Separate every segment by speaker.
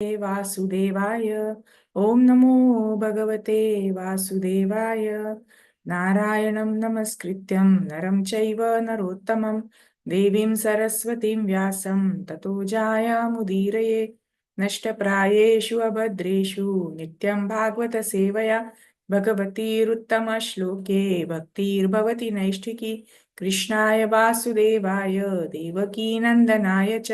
Speaker 1: वासुदेवाय ओम नमो भगवते वासुदेवाय नारायणं नमस्कृत्यं नरं चैव नरोत्तमं देवीं सरस्वतीं व्यासं ततो जायामुदीरये नष्टप्रायेषु अभद्रेषु नित्यं भागवत सेवया भगवतीरुत्तमश्लोके भक्तिर्भवति नैष्ठिकी कृष्णाय वासुदेवाय देवकीनन्दनाय च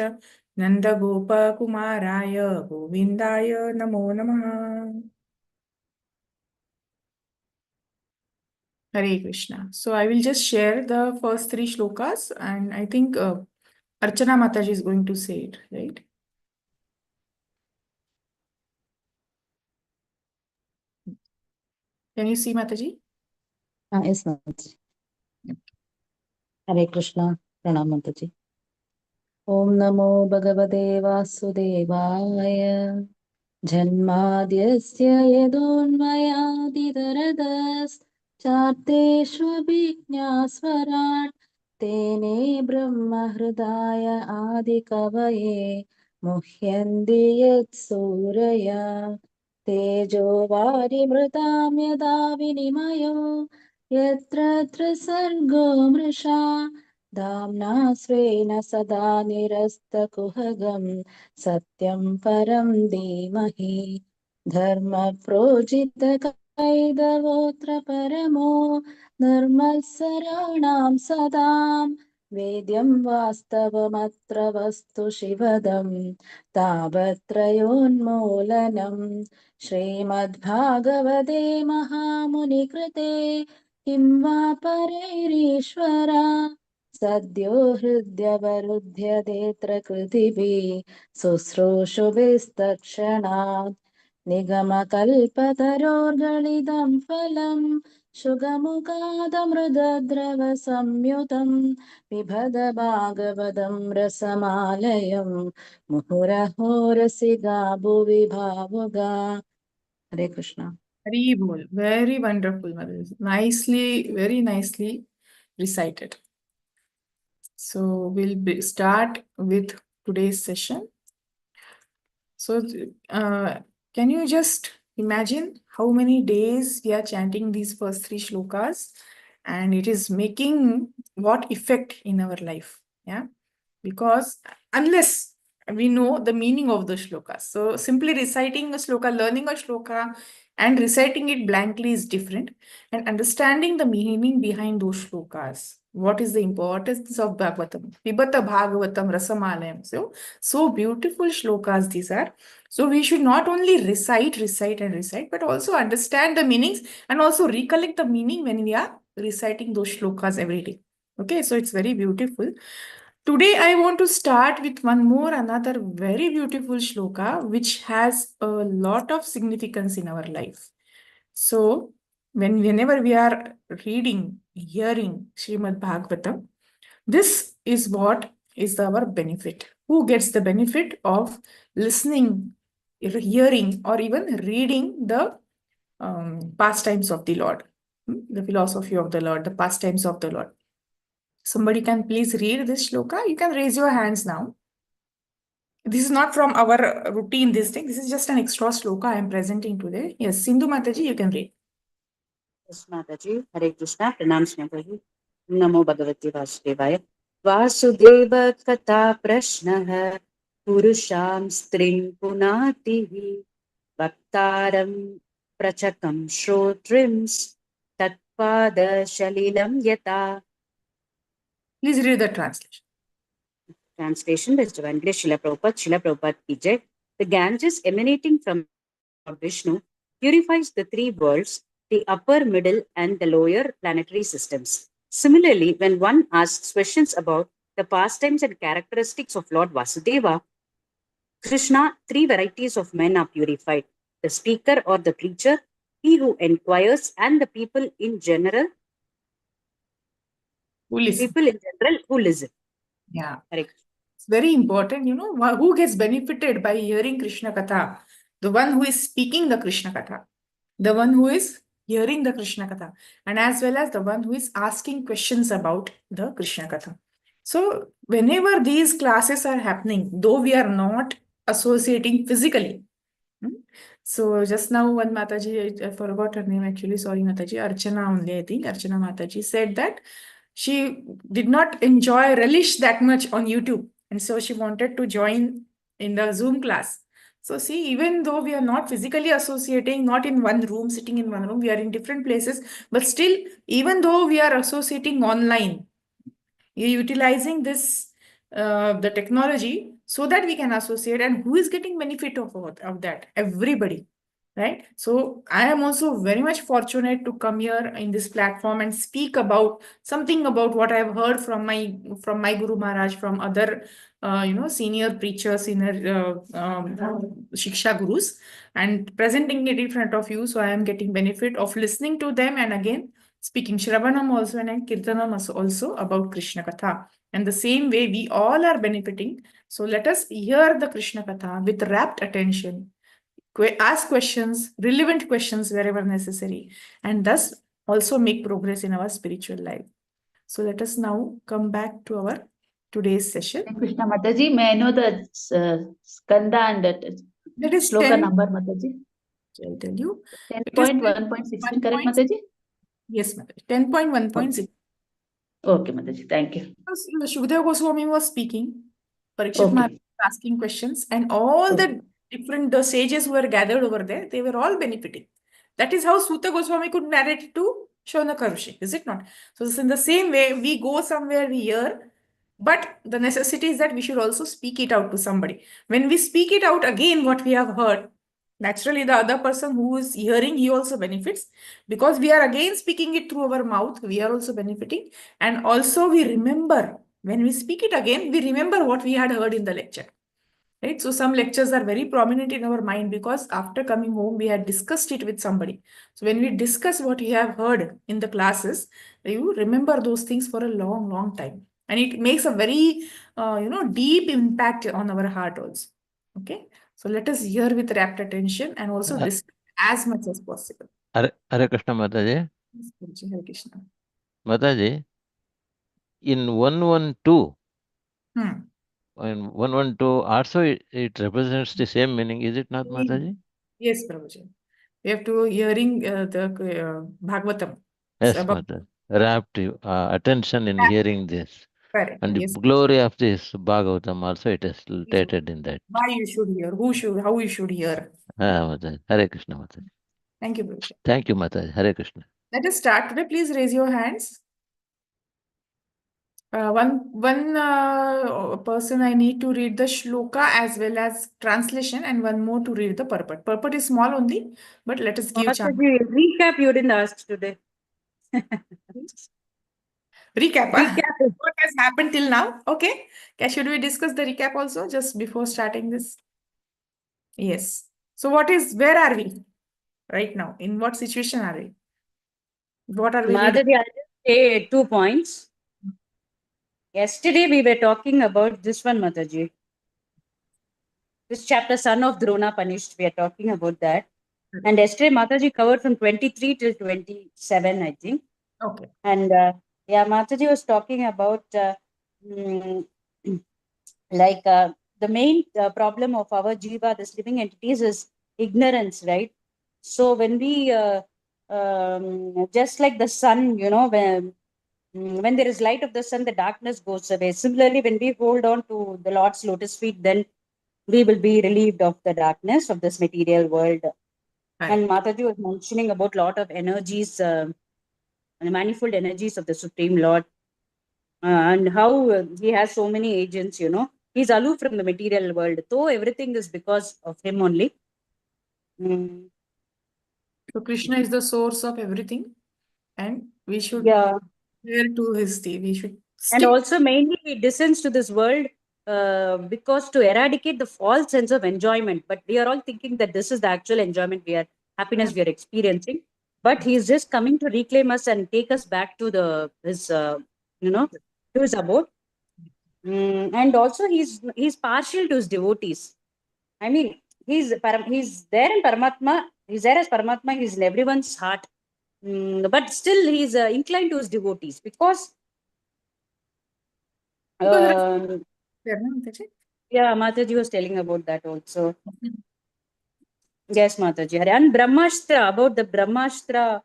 Speaker 1: नंदगोपकुमाराय गोविंदाय नमो नमः. Hare Krishna. So I will just share the first three shlokas, and I think Archana Mataji is going to say it, right? Can you see Mataji?
Speaker 2: Yes, Mataji. Hare Krishna. Pranam Mataji. Om Namo Bhagavate Vasudevaya. Janmadhyasya yadonmayadidaradas charteshvabhijñasvarat tene brahma hridaya adikavaye muhyanti yat suraya tejo varimrutam yada vinimayo yatra sargo mrisha धाम्ना स्वेन सदा निरस्तकुहगम् सत्यं परं धीमहि धर्मप्रोजितकैदवोऽत्र परमो निर्मत्सराणां सदां वेद्यं वास्तवमत्र वस्तु शिवदं तावत्त्रयोन्मूलनं श्रीमद्भागवते महामुनिकृते किं वा परैरीश्वरा सद्यो हृद्यवरुध्यतेऽत्र कृतिभिः शुश्रूषुभिस्तत्क्षणात् निगमकल्पतरोर्गलितं फलं शुगमुखादमृतद्रवसंयुतं पिबद भागवतं रसमालयं मुहुरहो रसिका भुवि भावुका. हरे Krishna.
Speaker 1: Hari Bol. Very wonderful, Mataji. Nicely, very nicely recited. So we'll start with today's session. So can you just imagine how many days we are chanting these first three shlokas, and it is making what effect in our life? Yeah, because unless we know the meaning of the shlokas, so simply reciting a shloka, learning a shloka and reciting it blankly is different, and understanding the meaning behind those shlokas, what is the importance of Bhagavatam, Pibata Bhagavatam Rasamalayam. So beautiful shlokas these are. So we should not only recite, but also understand the meanings and also recollect the meaning when we are reciting those shlokas every day. Okay, so it's very beautiful. Today, I want to start with another very beautiful shloka, which has a lot of significance in our life. So, whenever we are reading, hearing Srimad Bhagavatam, this is what is our benefit. Who gets the benefit of listening, hearing, or even reading the pastimes of the Lord, the philosophy of the Lord, the pastimes of the Lord? Somebody can please read this shloka. You can raise your hands now. This is not from our routine, this thing. This is just an extra shloka I am presenting today. Yes, Sindhu Mataji, you can read.
Speaker 2: Yes, Mataji. Hare Krishna. Pranam Mataji. Namo Bhagavate Vasudevaya. Vasudeva Katha Prashnah Purusham String Punatihi Bhaktaram Prachakam Shrotrims Tatpada Shalilam Yata.
Speaker 1: Please read the translation.
Speaker 2: Translation by Divine Grace Srila Prabhupada. Srila Prabhupada ki jai. The Ganges emanating from Lord Vishnu purifies the three worlds, the upper, middle, and the lower planetary systems. Similarly, when one asks questions about the pastimes and characteristics of Lord Vasudeva, Krishna, three varieties of men are purified: the speaker or the preacher, he who inquires, and the people in general.
Speaker 1: Who listen?
Speaker 2: People in general who listen.
Speaker 1: Yeah.
Speaker 2: Correct.
Speaker 1: It's very important, who gets benefited by hearing Krishna Katha? The one who is speaking the Krishna Katha, the one who is hearing the Krishna Katha, and as well as the one who is asking questions about the Krishna Katha. So whenever these classes are happening, though we are not associating physically. So just now one Mataji, I forgot her name actually, sorry Mataji, Archana only, I think, Archana Mataji said that she did not relish that much on YouTube. And so she wanted to join in the Zoom class. So see, even though we are not physically associating, not in one room, sitting in one room, we are in different places, but still, even though we are associating online, you're utilizing this the technology so that we can associate, and who is getting benefit of that? Everybody, right? So I am also very much fortunate to come here in this platform and speak about something about what I've heard from my Guru Maharaj, from other senior preachers, senior shiksha gurus, and presenting it in front of you. So I am getting benefit of listening to them, and again speaking Shravanam also and Kirtanam also about Krishna Katha. And the same way we all are benefiting. So let us hear the Krishna Katha with rapt attention, ask questions, relevant questions wherever necessary, and thus also make progress in our spiritual life. So let us now come back to our today's session.
Speaker 3: Krishna Mataji, may I know the skanda and
Speaker 1: That is
Speaker 3: shloka
Speaker 1: 10.
Speaker 3: number, Mataji?
Speaker 1: I'll tell you.
Speaker 3: 10.1.16, correct, Mataji?
Speaker 1: Yes, Mataji. 10.1.6.
Speaker 3: Okay, Mataji, thank you.
Speaker 1: Shukadeva Goswami was speaking. Parikshit Maharaj was asking questions, and all the different sages who were gathered over there, they were all benefiting. That is how Suta Goswami could narrate it to Shaunaka Rishi, is it not? So in the same way, we go somewhere, we hear, but the necessity is that we should also speak it out to somebody. When we speak it out again, what we have heard, naturally the other person who is hearing, he also benefits, because we are again speaking it through our mouth, we are also benefiting, and also we remember. When we speak it again, we remember what we had heard in the lecture. Right? So some lectures are very prominent in our mind because after coming home, we had discussed it with somebody. So when we discuss what we have heard in the classes, you remember those things for a long, long time. And it makes a very, deep impact on our heart also. Okay. So let us hear with rapt attention and also discuss as much as possible.
Speaker 4: Hare Krishna Mataji.
Speaker 1: Hare Krishna.
Speaker 4: Mataji, in 112,
Speaker 1: Hmm.
Speaker 4: in 112 also it represents the same meaning, is it not, Mataji?
Speaker 1: Yes, Prabhuji. We have to hearing the Bhagavatam.
Speaker 4: Yes,
Speaker 1: About
Speaker 4: Mataji. Rapt attention in hearing this.
Speaker 1: correct.
Speaker 4: And the
Speaker 1: Yes.
Speaker 4: glory of this Bhagavatam also it is stated in that.
Speaker 1: Why you should hear, how you should hear.
Speaker 4: Mataji. Hare Krishna Mataji.
Speaker 1: Thank you, Prabhuji.
Speaker 4: Thank you, Mataji. Hare Krishna.
Speaker 1: Let us start today. Please raise your hands. One person I need to read the shloka as well as translation, and one more to read the purport. Purport is small only, but let us give chance.
Speaker 2: Recap you didn't ask today.
Speaker 1: Recap.
Speaker 2: Recap.
Speaker 1: What has happened till now? Okay. Should we discuss the recap also just before starting this? Yes. So where are we right now? In what situation are we? What are we reading?
Speaker 2: Madhavi, I'll just say 2 points. Yesterday we were talking about this one, Mataji. This chapter, Son of Drona Punished, we are talking about that. And yesterday Mataji covered from 23 till 27, I think.
Speaker 1: Okay.
Speaker 2: And Mataji was talking about the main problem of our jiva, this living entities, is ignorance, right? So when we, just like the sun, when there is light of the sun, the darkness goes away. Similarly, when we hold on to the Lord's lotus feet, then we will be relieved of the darkness of this material world.
Speaker 1: Right.
Speaker 2: And Mataji was mentioning about a lot of energies, the manifold energies of the Supreme Lord, and how he has so many agents, He's aloof from the material world, though everything is because of him only.
Speaker 1: So Krishna is the source of everything, and we should
Speaker 2: Yeah.
Speaker 1: adhere to his day. We should
Speaker 2: And
Speaker 1: stick.
Speaker 2: also mainly he descends to this world because to eradicate the false sense of enjoyment. But we are all thinking that this is the actual enjoyment happiness we are experiencing. But he is just coming to reclaim us and take us back to his to his abode. And also he's partial to his devotees. I mean, he's there in Paramatma. He's there as Paramatma. He's in everyone's heart. But still, he's inclined to his devotees because Yeah, Mataji was telling about that also. Yes, Mataji. And Brahmastra, about the Brahmastra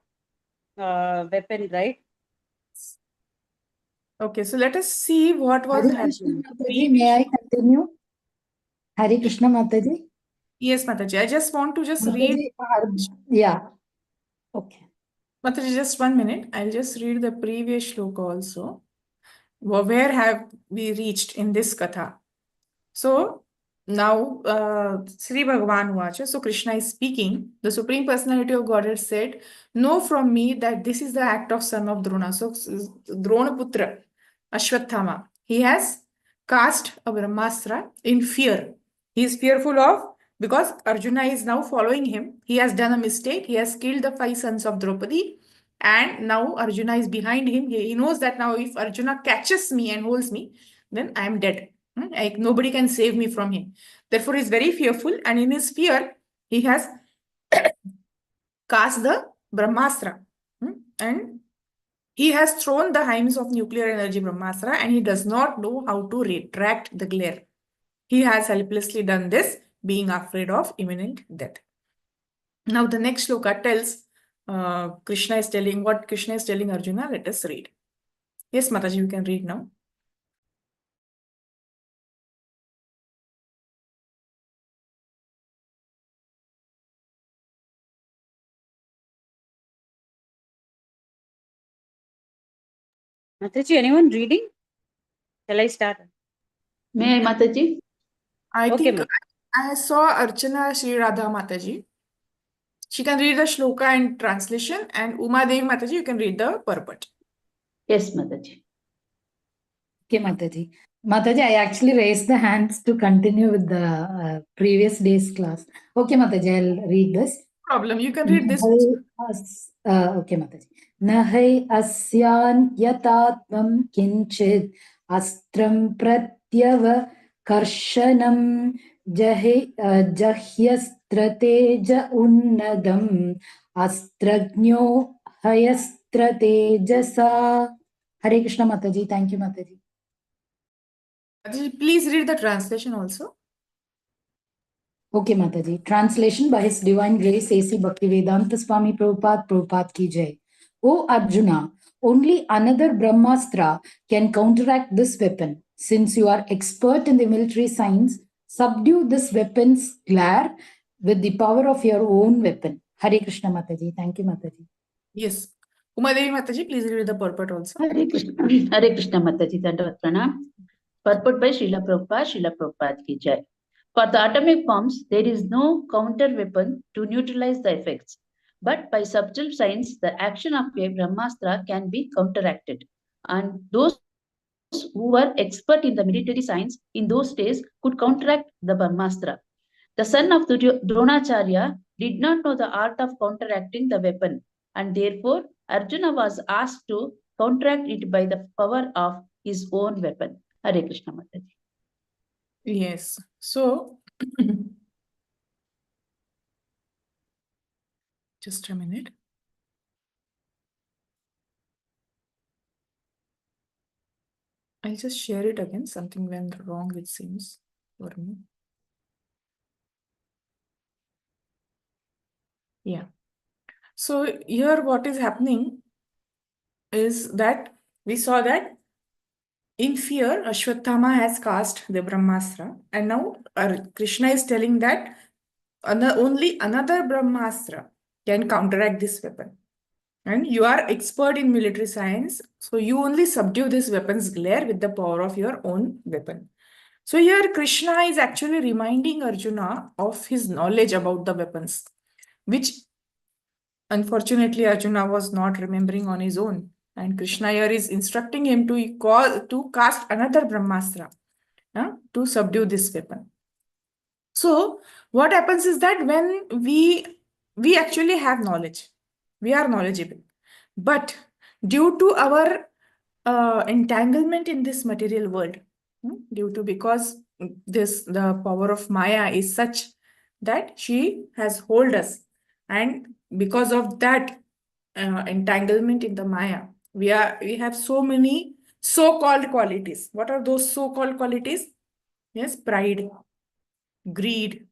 Speaker 2: weapon, right?
Speaker 1: Okay, so let us see what was
Speaker 5: Hare Krishna
Speaker 1: happening.
Speaker 5: Mataji, may I continue? Hare Krishna Mataji.
Speaker 1: Yes, Mataji. I just want to just read.
Speaker 5: Mataji, yeah. Okay.
Speaker 1: Mataji, just 1 minute. I'll just read the previous shloka also. Where have we reached in this katha? So now Sri Bhagavan Vacha, so Krishna is speaking. The Supreme Personality of Godhead said, know from me that this is the act of son of Drona. So Drona Putra, Ashwatthama, he has cast a Brahmastra in fear. He is fearful of, because Arjuna is now following him. He has done a mistake. He has killed the 5 sons of Draupadi. And now Arjuna is behind him. He knows that now if Arjuna catches me and holds me, then I am dead. Like nobody can save me from him. Therefore, he is very fearful, and in his fear, he has cast the Brahmastra. And he has thrown the heims of nuclear energy Brahmastra, and he does not know how to retract the glare. He has helplessly done this, being afraid of imminent death. Now, the next shloka tells Krishna is telling what Krishna is telling Arjuna. Let us read. Yes, Mataji, you can read now.
Speaker 2: Mataji, anyone reading? Shall I start?
Speaker 3: May I, Mataji?
Speaker 1: I
Speaker 2: Okay,
Speaker 1: think
Speaker 2: ma'am.
Speaker 1: I saw Archana Sri Radha Mataji. She can read the shloka and translation, and Uma Devi Mataji, you can read the purport.
Speaker 3: Yes, Mataji.
Speaker 5: Okay, Mataji. Mataji, I actually raised the hands to continue with the previous day's class. Okay, Mataji, I'll read this.
Speaker 1: Problem, you can read this.
Speaker 5: Okay, Mataji. Nahai asyan yatatvam kinchid astram pratyava karshanam jahyastrateja unnadam astragno hayastratejasa. Hare Krishna Mataji. Thank you, Mataji.
Speaker 1: Please read the translation also.
Speaker 5: Okay, Mataji. Translation by His Divine Grace A.C. Bhaktivedanta Swami Prabhupada ki jai. O Arjuna, only another Brahmastra can counteract this weapon. Since you are expert in the military science, subdue this weapon's glare with the power of your own weapon. Hare Krishna Mataji. Thank you, Mataji.
Speaker 1: Yes. Uma Devi Mataji, please read the purport also.
Speaker 3: Hare Krishna, Hare Krishna Mataji, Dandavat Pranam. Purport by Srila Prabhupada ki jai. For the atomic bombs, there is no counter weapon to neutralize the effects. But by subtle science, the action of a Brahmastra can be counteracted. And those who were expert in the military science in those days could counteract the Brahmastra. The son of Dronacharya did not know the art of counteracting the weapon, and therefore Arjuna was asked to counteract it by the power of his own weapon. Hare Krishna Mataji.
Speaker 1: Yes. So, just a minute. I'll just share it again. Something went wrong, it seems, for me. Yeah. So here what is happening is that we saw that in fear, Ashwatthama has cast the Brahmastra, and now Krishna is telling that only another Brahmastra can counteract this weapon. And you are expert in military science, so you only subdue this weapon's glare with the power of your own weapon. So here Krishna is actually reminding Arjuna of his knowledge about the weapons, which unfortunately Arjuna was not remembering on his own. And Krishna here is instructing him to cast another Brahmastra to subdue this weapon. So what happens is that when we actually have knowledge, we are knowledgeable, but due to our entanglement in this material world, because the power of Maya is such that she has hold us, and because of that entanglement in the Maya, we have so many so-called qualities. What are those so-called qualities? Yes, pride, greed,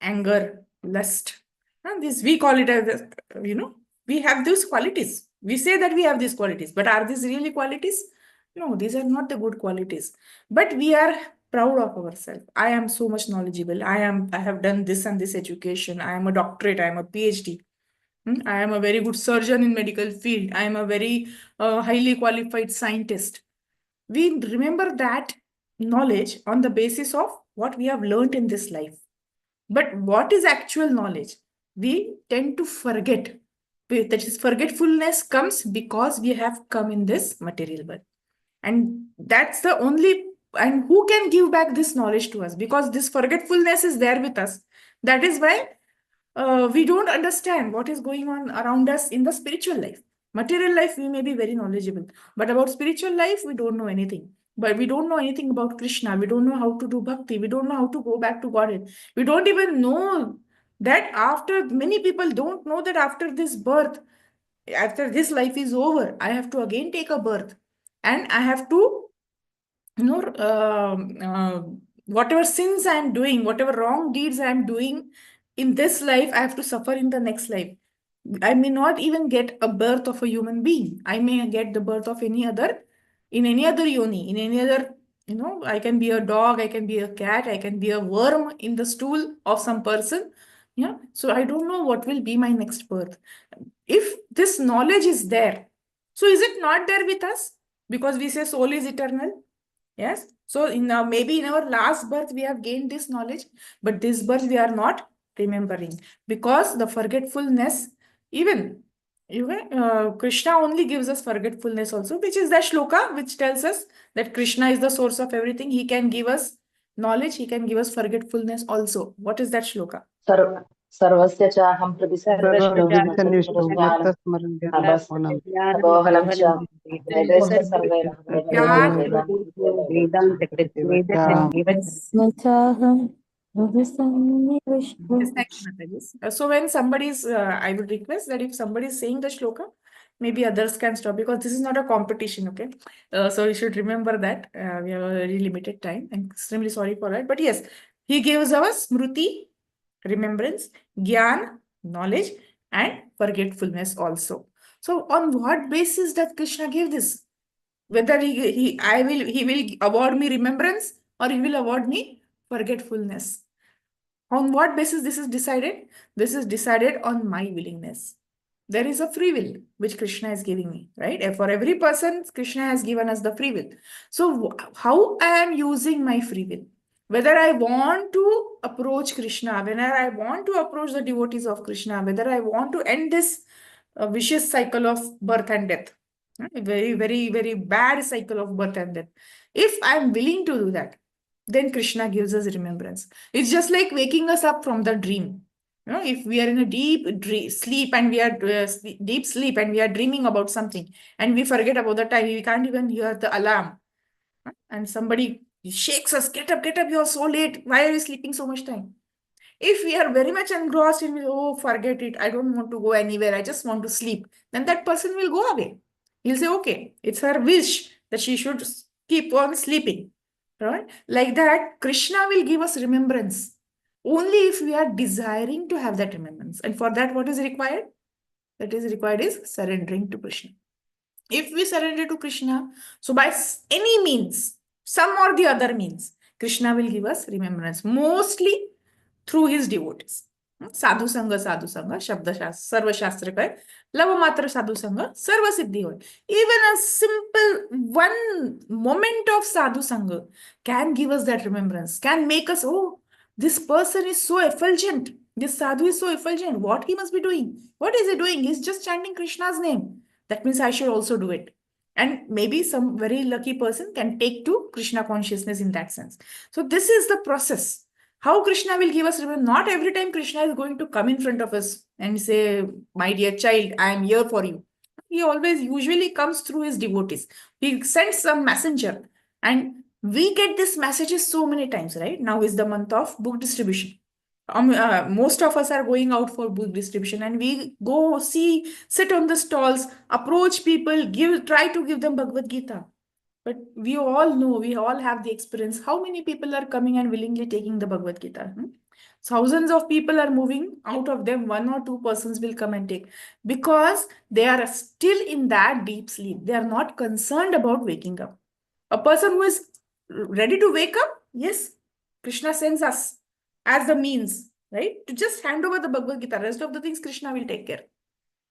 Speaker 1: anger, lust. And this we call it as, we have those qualities. We say that we have these qualities, but are these really qualities? No, these are not the good qualities. But we are proud of ourselves. I am so much knowledgeable. I have done this and this education. I am a doctorate. I am a PhD. I am a very good surgeon in medical field. I am a very highly qualified scientist. We remember that knowledge on the basis of what we have learned in this life. But what is actual knowledge? We tend to forget. That is, forgetfulness comes because we have come in this material world. And that's the only, and who can give back this knowledge to us? Because this forgetfulness is there with us. That is why we don't understand what is going on around us in the spiritual life. Material life, we may be very knowledgeable, but about spiritual life, we don't know anything. But we don't know anything about Krishna. We don't know how to do bhakti. We don't know how to go back to Godhead. We don't even know that after, many people don't know that after this birth, after this life is over, I have to again take a birth. And I have to, whatever sins I am doing, whatever wrong deeds I am doing in this life, I have to suffer in the next life. I may not even get a birth of a human being. I may get the birth of any other, in any other yoni, in any other, I can be a dog, I can be a cat, I can be a worm in the stool of some person. Yeah. So I don't know what will be my next birth. If this knowledge is there, so is it not there with us? Because we say soul is eternal. Yes. So maybe in our last birth, we have gained this knowledge, but this birth we are not remembering because the forgetfulness, even Krishna only gives us forgetfulness also, which is that shloka, which tells us that Krishna is the source of everything. He can give us knowledge. He can give us forgetfulness also. What is that shloka?
Speaker 3: सर्वस्य चाहं प्रति सर्वज्ञो अबोहनं च वेदस्य सर्वैः
Speaker 1: Yes, thank you, Mataji. So when somebody is, I would request that if somebody is saying the shloka, maybe others can stop because this is not a competition, okay? So you should remember that we have a very limited time. I'm extremely sorry for that. But yes, he gives us smruti, remembrance, gyan, knowledge, and forgetfulness also. So on what basis does Krishna give this? Whether he will award me remembrance or he will award me forgetfulness. On what basis this is decided? This is decided on my willingness. There is a free will which Krishna is giving me, right? For every person, Krishna has given us the free will. So how I am using my free will? Whether I want to approach Krishna, whether I want to approach the devotees of Krishna, whether I want to end this vicious cycle of birth and death, a very, very, very bad cycle of birth and death. If I'm willing to do that, then Krishna gives us remembrance. It's just like waking us up from the dream. If we are in a deep sleep and we are deep sleep and we are dreaming about something and we forget about the time, we can't even hear the alarm. And somebody shakes us, get up, you're so late. Why are you sleeping so much time? If we are very much engrossed in, oh, forget it, I don't want to go anywhere, I just want to sleep, then that person will go away. He'll say, okay, it's her wish that she should keep on sleeping. Right? Like that, Krishna will give us remembrance only if we are desiring to have that remembrance. And for that, what is required? That is required is surrendering to Krishna. If we surrender to Krishna, so by any means, some or the other means, Krishna will give us remembrance, mostly through his devotees. Sadhu Sangha, Shabda Shastra, Sarva Shastra Kar, Lava Matra Sadhu Sangha, Sarva Siddhi Hoy. Even a simple one moment of Sadhu Sangha can give us that remembrance, can make us, oh, this person is so effulgent. This Sadhu is so effulgent. What he must be doing? What is he doing? He's just chanting Krishna's name. That means I should also do it. And maybe some very lucky person can take to Krishna consciousness in that sense. So this is the process. How Krishna will give us remembrance. Not every time Krishna is going to come in front of us and say, my dear child, I am here for you. He always usually comes through his devotees. He sends some messenger. And we get this messages so many times, right? Now is the month of book distribution. Most of us are going out for book distribution and we go sit on the stalls, approach people, try to give them Bhagavad Gita. But we all know, we all have the experience. How many people are coming and willingly taking the Bhagavad Gita? Thousands of people are moving. Out of them, 1 or 2 persons will come and take, because they are still in that deep sleep. They are not concerned about waking up. A person who is ready to wake up, yes, Krishna sends us as the means, right? To just hand over the Bhagavad Gita. Rest of the things Krishna will take care.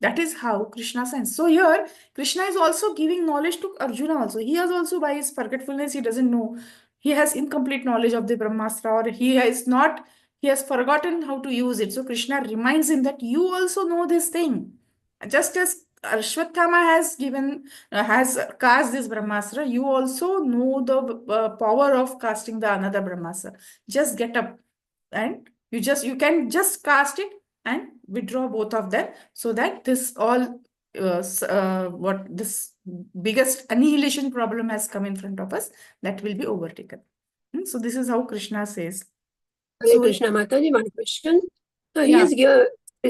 Speaker 1: That is how Krishna sends. So here, Krishna is also giving knowledge to Arjuna also. He has also, by his forgetfulness, he doesn't know. He has incomplete knowledge of the Brahmastra, or he has forgotten how to use it. So Krishna reminds him that you also know this thing. Just as Ashwatthama has cast this Brahmastra, you also know the power of casting the another Brahmastra. Just get up and you can just cast it and withdraw both of them, so that this what this biggest annihilation problem has come in front of us, that will be overtaken. So this is how Krishna says.
Speaker 6: Hare
Speaker 1: So
Speaker 6: Krishna, Mataji, one question. So
Speaker 1: yeah.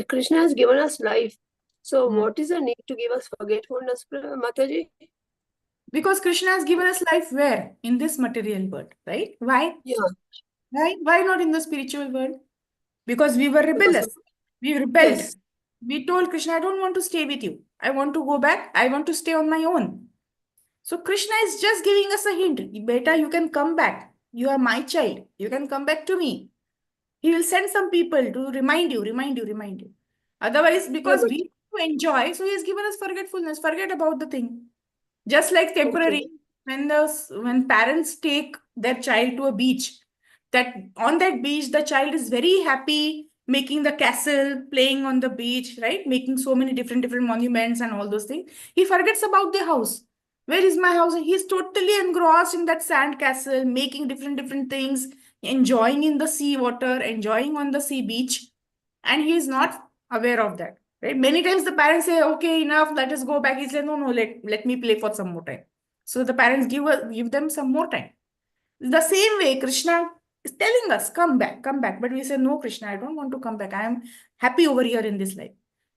Speaker 6: Krishna has given us life. So
Speaker 1: Hmm.
Speaker 6: what is the need to give us forgetfulness, Mataji?
Speaker 1: Because Krishna has given us life where? In this material world, right? Why?
Speaker 6: Yeah.
Speaker 1: Why not in the spiritual world? Because we were rebellious. We rebelled.
Speaker 6: Yes.
Speaker 1: We told Krishna, I don't want to stay with you. I want to go back. I want to stay on my own. So Krishna is just giving us a hint. Beta, you can come back. You are my child. You can come back to me. He will send some people to remind you. Otherwise,
Speaker 6: Yeah,
Speaker 1: because
Speaker 6: but
Speaker 1: we enjoy, so he has given us forgetfulness. Forget about the thing. Just like temporary, when parents take their child to a beach, that on that beach, the child is very happy, making the castle, playing on the beach, right? Making so many different monuments and all those things. He forgets about the house. Where is my house? He's totally engrossed in that sand castle, making different things, enjoying in the sea water, enjoying on the sea beach, and he is not aware of that. Right? Many times the parents say, okay, enough, let us go back. He says, no, let me play for some more time. So the parents give them some more time. The same way, Krishna is telling us, come back. But we say, no, Krishna, I don't want to come back. I am happy over here in this life.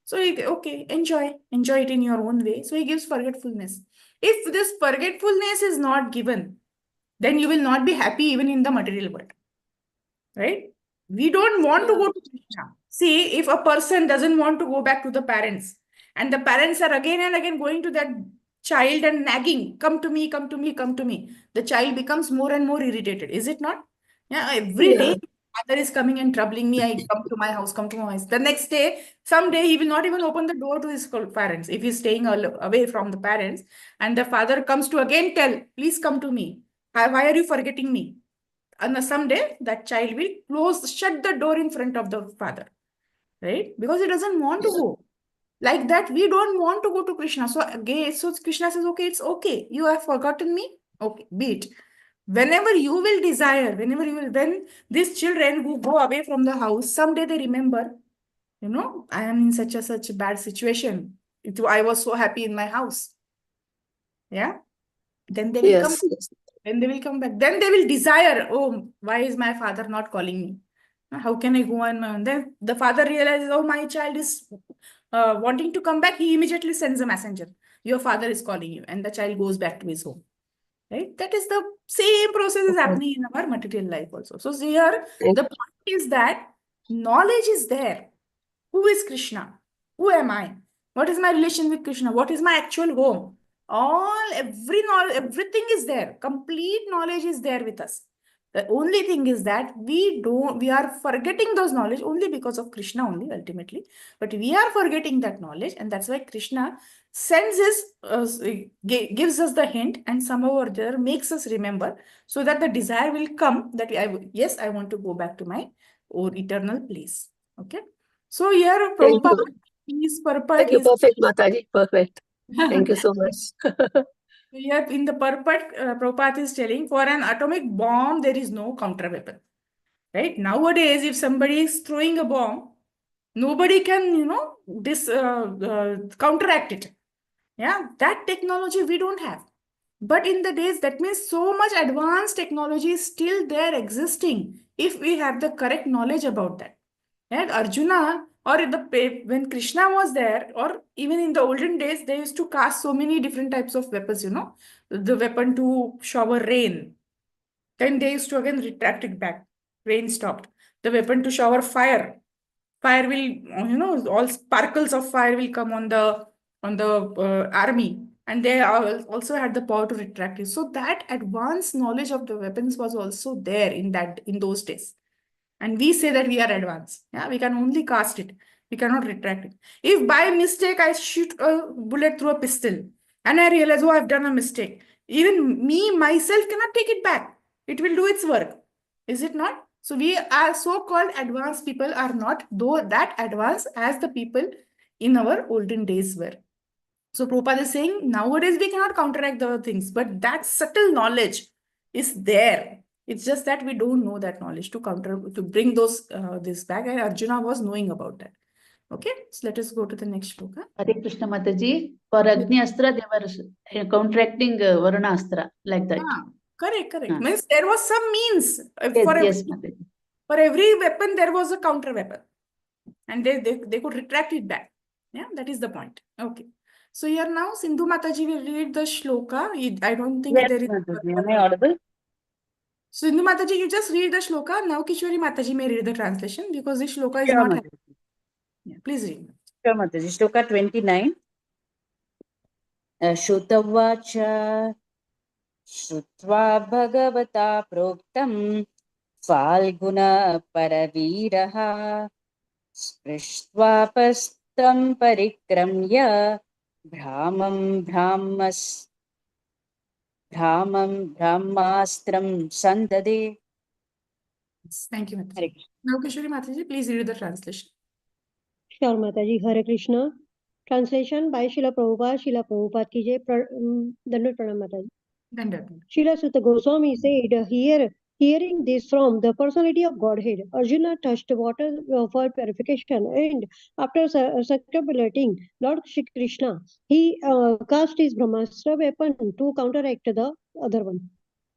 Speaker 1: So, okay, enjoy it in your own way. So he gives forgetfulness. If this forgetfulness is not given, then you will not be happy even in the material world. Right? We don't want to go to Krishna. See, if a person doesn't want to go back to the parents, and the parents are again and again going to that child and nagging, come to me, the child becomes more and more irritated. Is it not? Yeah, every day, mother is coming and troubling me. I come to my house. The next day, someday he will not even open the door to his parents if he's staying away from the parents. And the father comes to again tell, please come to me. Why are you forgetting me? And someday that child will shut the door in front of the father, right? Because he doesn't want to go. Like that, we don't want to go to Krishna. So again, so Krishna says, okay, it's okay. You have forgotten me. Okay, be it. Whenever you will desire, when these children who go away from the house, someday they remember, I am in such a bad situation. I was so happy in my house. Yeah. Then they will come. Then they will come back. Then they will desire, oh, why is my father not calling me? How can I go on? Then the father realizes, oh, my child is wanting to come back. He immediately sends a messenger. Your father is calling you. And the child goes back to his home. Right? That is the same process is happening in our material life also. So here, the point is that knowledge is there. Who is Krishna? Who am I? What is my relation with Krishna? What is my actual home? Everything is there. Complete knowledge is there with us. The only thing is that we are forgetting those knowledge only because of Krishna only ultimately. But we are forgetting that knowledge, and that's why Krishna sends gives us the hint, and somehow or the other makes us remember, so that the desire will come that I want to go back to my own eternal place. Okay. So here, Prabhupada, his purport
Speaker 6: Thank you.
Speaker 1: is
Speaker 6: Perfect, Mataji. Perfect. Thank you so much.
Speaker 1: here in the purport, Prabhupada is telling, for an atomic bomb, there is no counter weapon. Right? Nowadays, if somebody is throwing a bomb, nobody can, counteract it. Yeah, that technology we don't have. But in the days, that means so much advanced technology is still there existing if we have the correct knowledge about that. And Arjuna or when Krishna was there, or even in the olden days, they used to cast so many different types of weapons, the weapon to shower rain. Then they used to again retract it back. Rain stopped. The weapon to shower fire. Fire will, all sparkles of fire will come on the army, and they also had the power to retract it. So that advanced knowledge of the weapons was also there in those days. And we say that we are advanced. Yeah, we can only cast it. We cannot retract it. If by mistake I shoot a bullet through a pistol and I realize, oh, I've done a mistake, even me, myself cannot take it back. It will do its work. Is it not? So we are so-called advanced people are not though that advanced as the people in our olden days were. So Prabhupada is saying nowadays we cannot counteract the things, but that subtle knowledge is there. It's just that we don't know that knowledge to bring those this back. And Arjuna was knowing about that. Okay, so let us go to the next shloka.
Speaker 3: Hare Krishna Mataji. For Agni Astra, they were counteracting Varuna Astra, like that.
Speaker 1: Correct. Means there was some means
Speaker 3: Yes,
Speaker 1: for every weapon there was a counter weapon, and they could retract it back. Yeah, that is the point. Okay. So here now Sindhu Mataji will read the shloka. I don't think
Speaker 2: Yes,
Speaker 1: there is.
Speaker 2: Mataji. Am I audible?
Speaker 1: Sindhu Mataji, you just read the shloka. Now Kishori Mataji may read the translation because this shloka is
Speaker 2: Sure,
Speaker 1: not.
Speaker 2: Mataji.
Speaker 1: Yeah, please read.
Speaker 2: Sure, Mataji. Shloka 29. Shutavacha Shutva Bhagavata Proktam Falguna Paraviraha Sprishtvapastam Parikramya Brahmam Brahmastram Sandade.
Speaker 1: Thank you, Mataji. Now Kishori Mataji, please read the translation.
Speaker 7: Sure, Mataji. Hare Krishna. Translation by Srila Prabhupada ki jai. Dandavat Pranam, Mataji.
Speaker 1: Dandavat.
Speaker 7: Srila Sutta Goswami said, hearing this from the personality of Godhead, Arjuna touched water for purification, and after circumambulating Lord Shri Krishna, he cast his Brahmastra weapon to counteract the other one.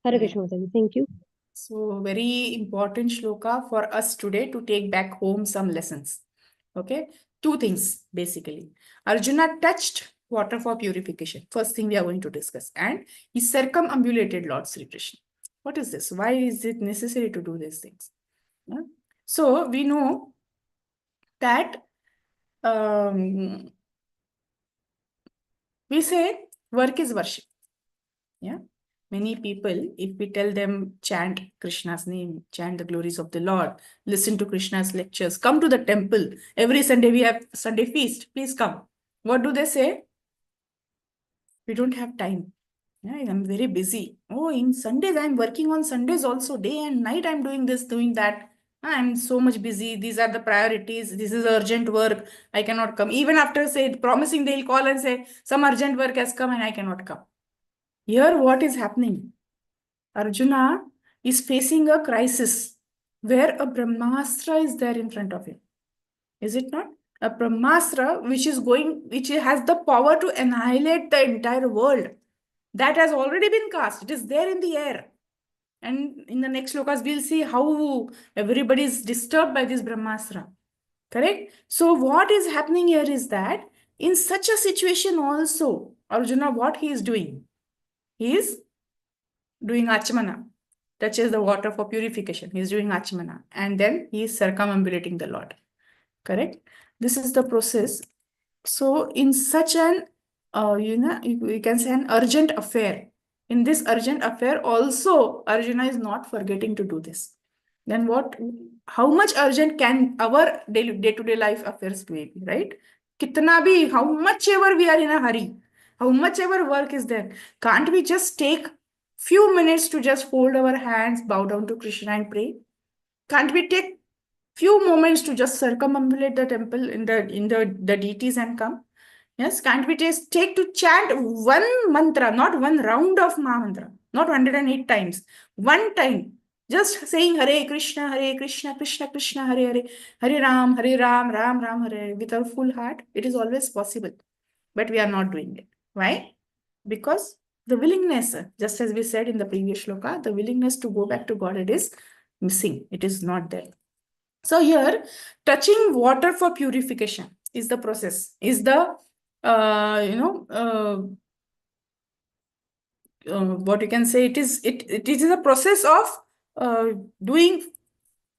Speaker 7: Hare Krishna, Mataji. Thank you.
Speaker 1: So very important shloka for us today to take back home some lessons. Okay, two things basically. Arjuna touched water for purification. First thing we are going to discuss. And he circumambulated Lord Sri Krishna. What is this? Why is it necessary to do these things? Yeah. So we know that we say work is worship. Yeah. Many people, if we tell them chant Krishna's name, chant the glories of the Lord, listen to Krishna's lectures, come to the temple. Every Sunday we have Sunday feast. Please come. What do they say? We don't have time. Yeah, I'm very busy. Oh, in Sundays, I'm working on Sundays also. Day and night, I'm doing this, doing that. I'm so much busy. These are the priorities. This is urgent work. I cannot come. Even after promising, they'll call and say, some urgent work has come and I cannot come. Here, what is happening? Arjuna is facing a crisis where a Brahmastra is there in front of him. Is it not? A Brahmastra which has the power to annihilate the entire world. That has already been cast. It is there in the air. And in the next shlokas, we'll see how everybody is disturbed by this Brahmastra. Correct? So what is happening here is that in such a situation also, Arjuna, what he is doing? He is doing Achmana, touches the water for purification. He is doing Achmana. And then he is circumambulating the Lord. Correct? This is the process. So in such an, you can say an urgent affair. In this urgent affair also, Arjuna is not forgetting to do this. Then how much urgent can our day-to-day life affairs be, right? Kitna bhi, how much ever we are in a hurry, how much ever work is there, can't we just take few minutes to just fold our hands, bow down to Krishna and pray? Can't we take few moments to just circumambulate the temple in the deities and come? Yes, can't we just take to chant one mantra, not one round of mantra, not 108 times, one time, just saying Hare Krishna, Krishna Krishna, Hare Hare, Hare Ram, Ram Ram, Hare, with our full heart? It is always possible, but we are not doing it. Why? Because the willingness, just as we said in the previous shloka, the willingness to go back to God, it is missing. It is not there. So here, touching water for purification is the process, is the, what you can say, it is a process of doing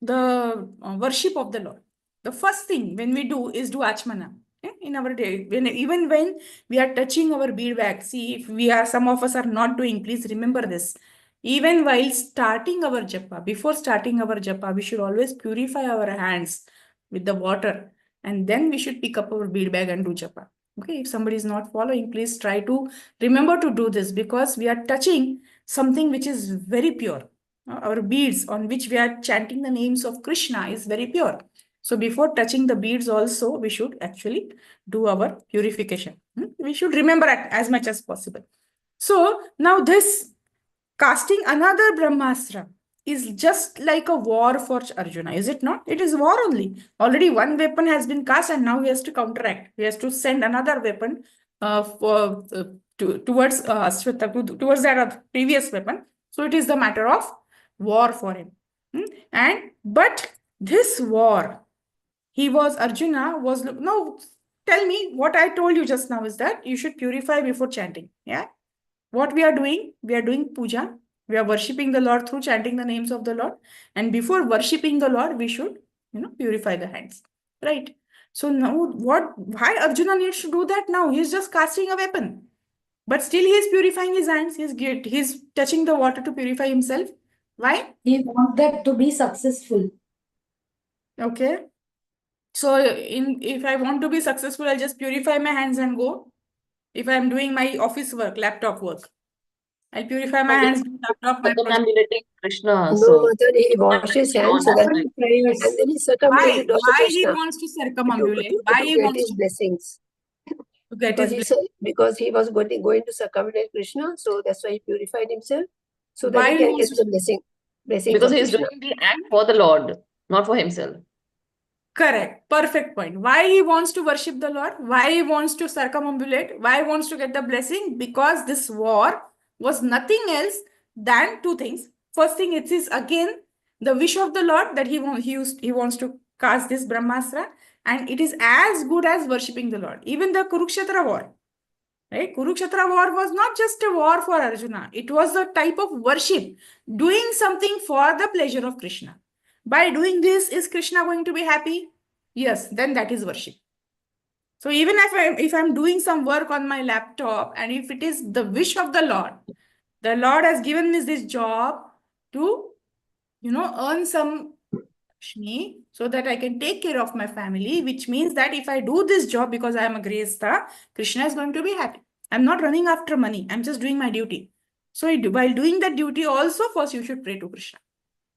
Speaker 1: the worship of the Lord. The first thing when we do is do achmana in our day. Even when we are touching our bead bag, see, if we are, some of us are not doing, please remember this. Even while starting our japa, before starting our japa, we should always purify our hands with the water, and then we should pick up our bead bag and do japa. Okay, if somebody is not following, please try to remember to do this, because we are touching something which is very pure. Our beads on which we are chanting the names of Krishna is very pure. So before touching the beads also, we should actually do our purification. We should remember as much as possible. So now this casting another Brahmastra is just like a war for Arjuna, is it not? It is war only. Already one weapon has been cast and now he has to counteract. He has to send another weapon towards towards that previous weapon. So it is the matter of war for him. But this war, Arjuna was, no, tell me, what I told you just now is that you should purify before chanting. Yeah. What we are doing puja. We are worshipping the Lord through chanting the names of the Lord. And before worshipping the Lord, we should, purify the hands. Right. So now why Arjuna needs to do that now? He's just casting a weapon. But still he is purifying his hands. He's touching the water to purify himself. Why?
Speaker 5: He wants that to be successful.
Speaker 1: Okay. So if I want to be successful, I'll just purify my hands and go. If I'm doing my office work, laptop work, I'll purify my hands, laptop, my project.
Speaker 6: Circumambulating Krishna.
Speaker 7: No,
Speaker 6: So
Speaker 7: Mataji, he washed his hands and then he circumambulated Lord
Speaker 1: Why he
Speaker 7: Krishna
Speaker 1: wants to circumambulate? Why he
Speaker 7: to get
Speaker 1: wants
Speaker 7: his blessings.
Speaker 1: to get
Speaker 7: Because
Speaker 1: his
Speaker 7: because he was going to circumambulate Krishna, so that's why he purified himself, so that
Speaker 1: Why
Speaker 7: he
Speaker 1: he
Speaker 7: can
Speaker 1: wants
Speaker 7: get
Speaker 1: to-
Speaker 7: the blessings
Speaker 6: because
Speaker 7: of
Speaker 6: he is
Speaker 7: Krishna.
Speaker 6: doing the act for the Lord, not for himself.
Speaker 1: Correct. Perfect point. Why he wants to worship the Lord? Why he wants to circumambulate? Why he wants to get the blessing? Because this war was nothing else than two things. First thing, it is again the wish of the Lord that he wants to cast this Brahmastra, and it is as good as worshipping the Lord. Even the Kurukshetra war, right? Kurukshetra war was not just a war for Arjuna. It was a type of worship, doing something for the pleasure of Krishna. By doing this, is Krishna going to be happy? Yes, then that is worship. So even if I'm doing some work on my laptop, and if it is the wish of the Lord has given me this job to, earn some Lakshmi, so that I can take care of my family, which means that if I do this job because I am a Grihastha, Krishna is going to be happy. I'm not running after money. I'm just doing my duty. So while doing that duty also, first you should pray to Krishna.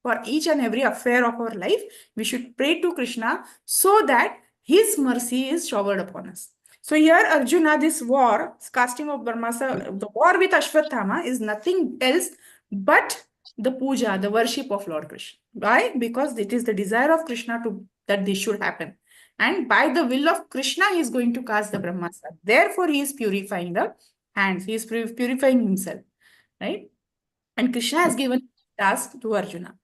Speaker 1: For each and every affair of our life, we should pray to Krishna so that his mercy is showered upon us. So here Arjuna, this war, casting of Brahmastra, the war with Ashwatthama is nothing else but the puja, the worship of Lord Krishna. Why? Because it is the desire of Krishna that this should happen. And by the will of Krishna, he is going to cast the Brahmastra. Therefore, he is purifying the hands. He is purifying himself. Right? And Krishna has given task to Arjuna.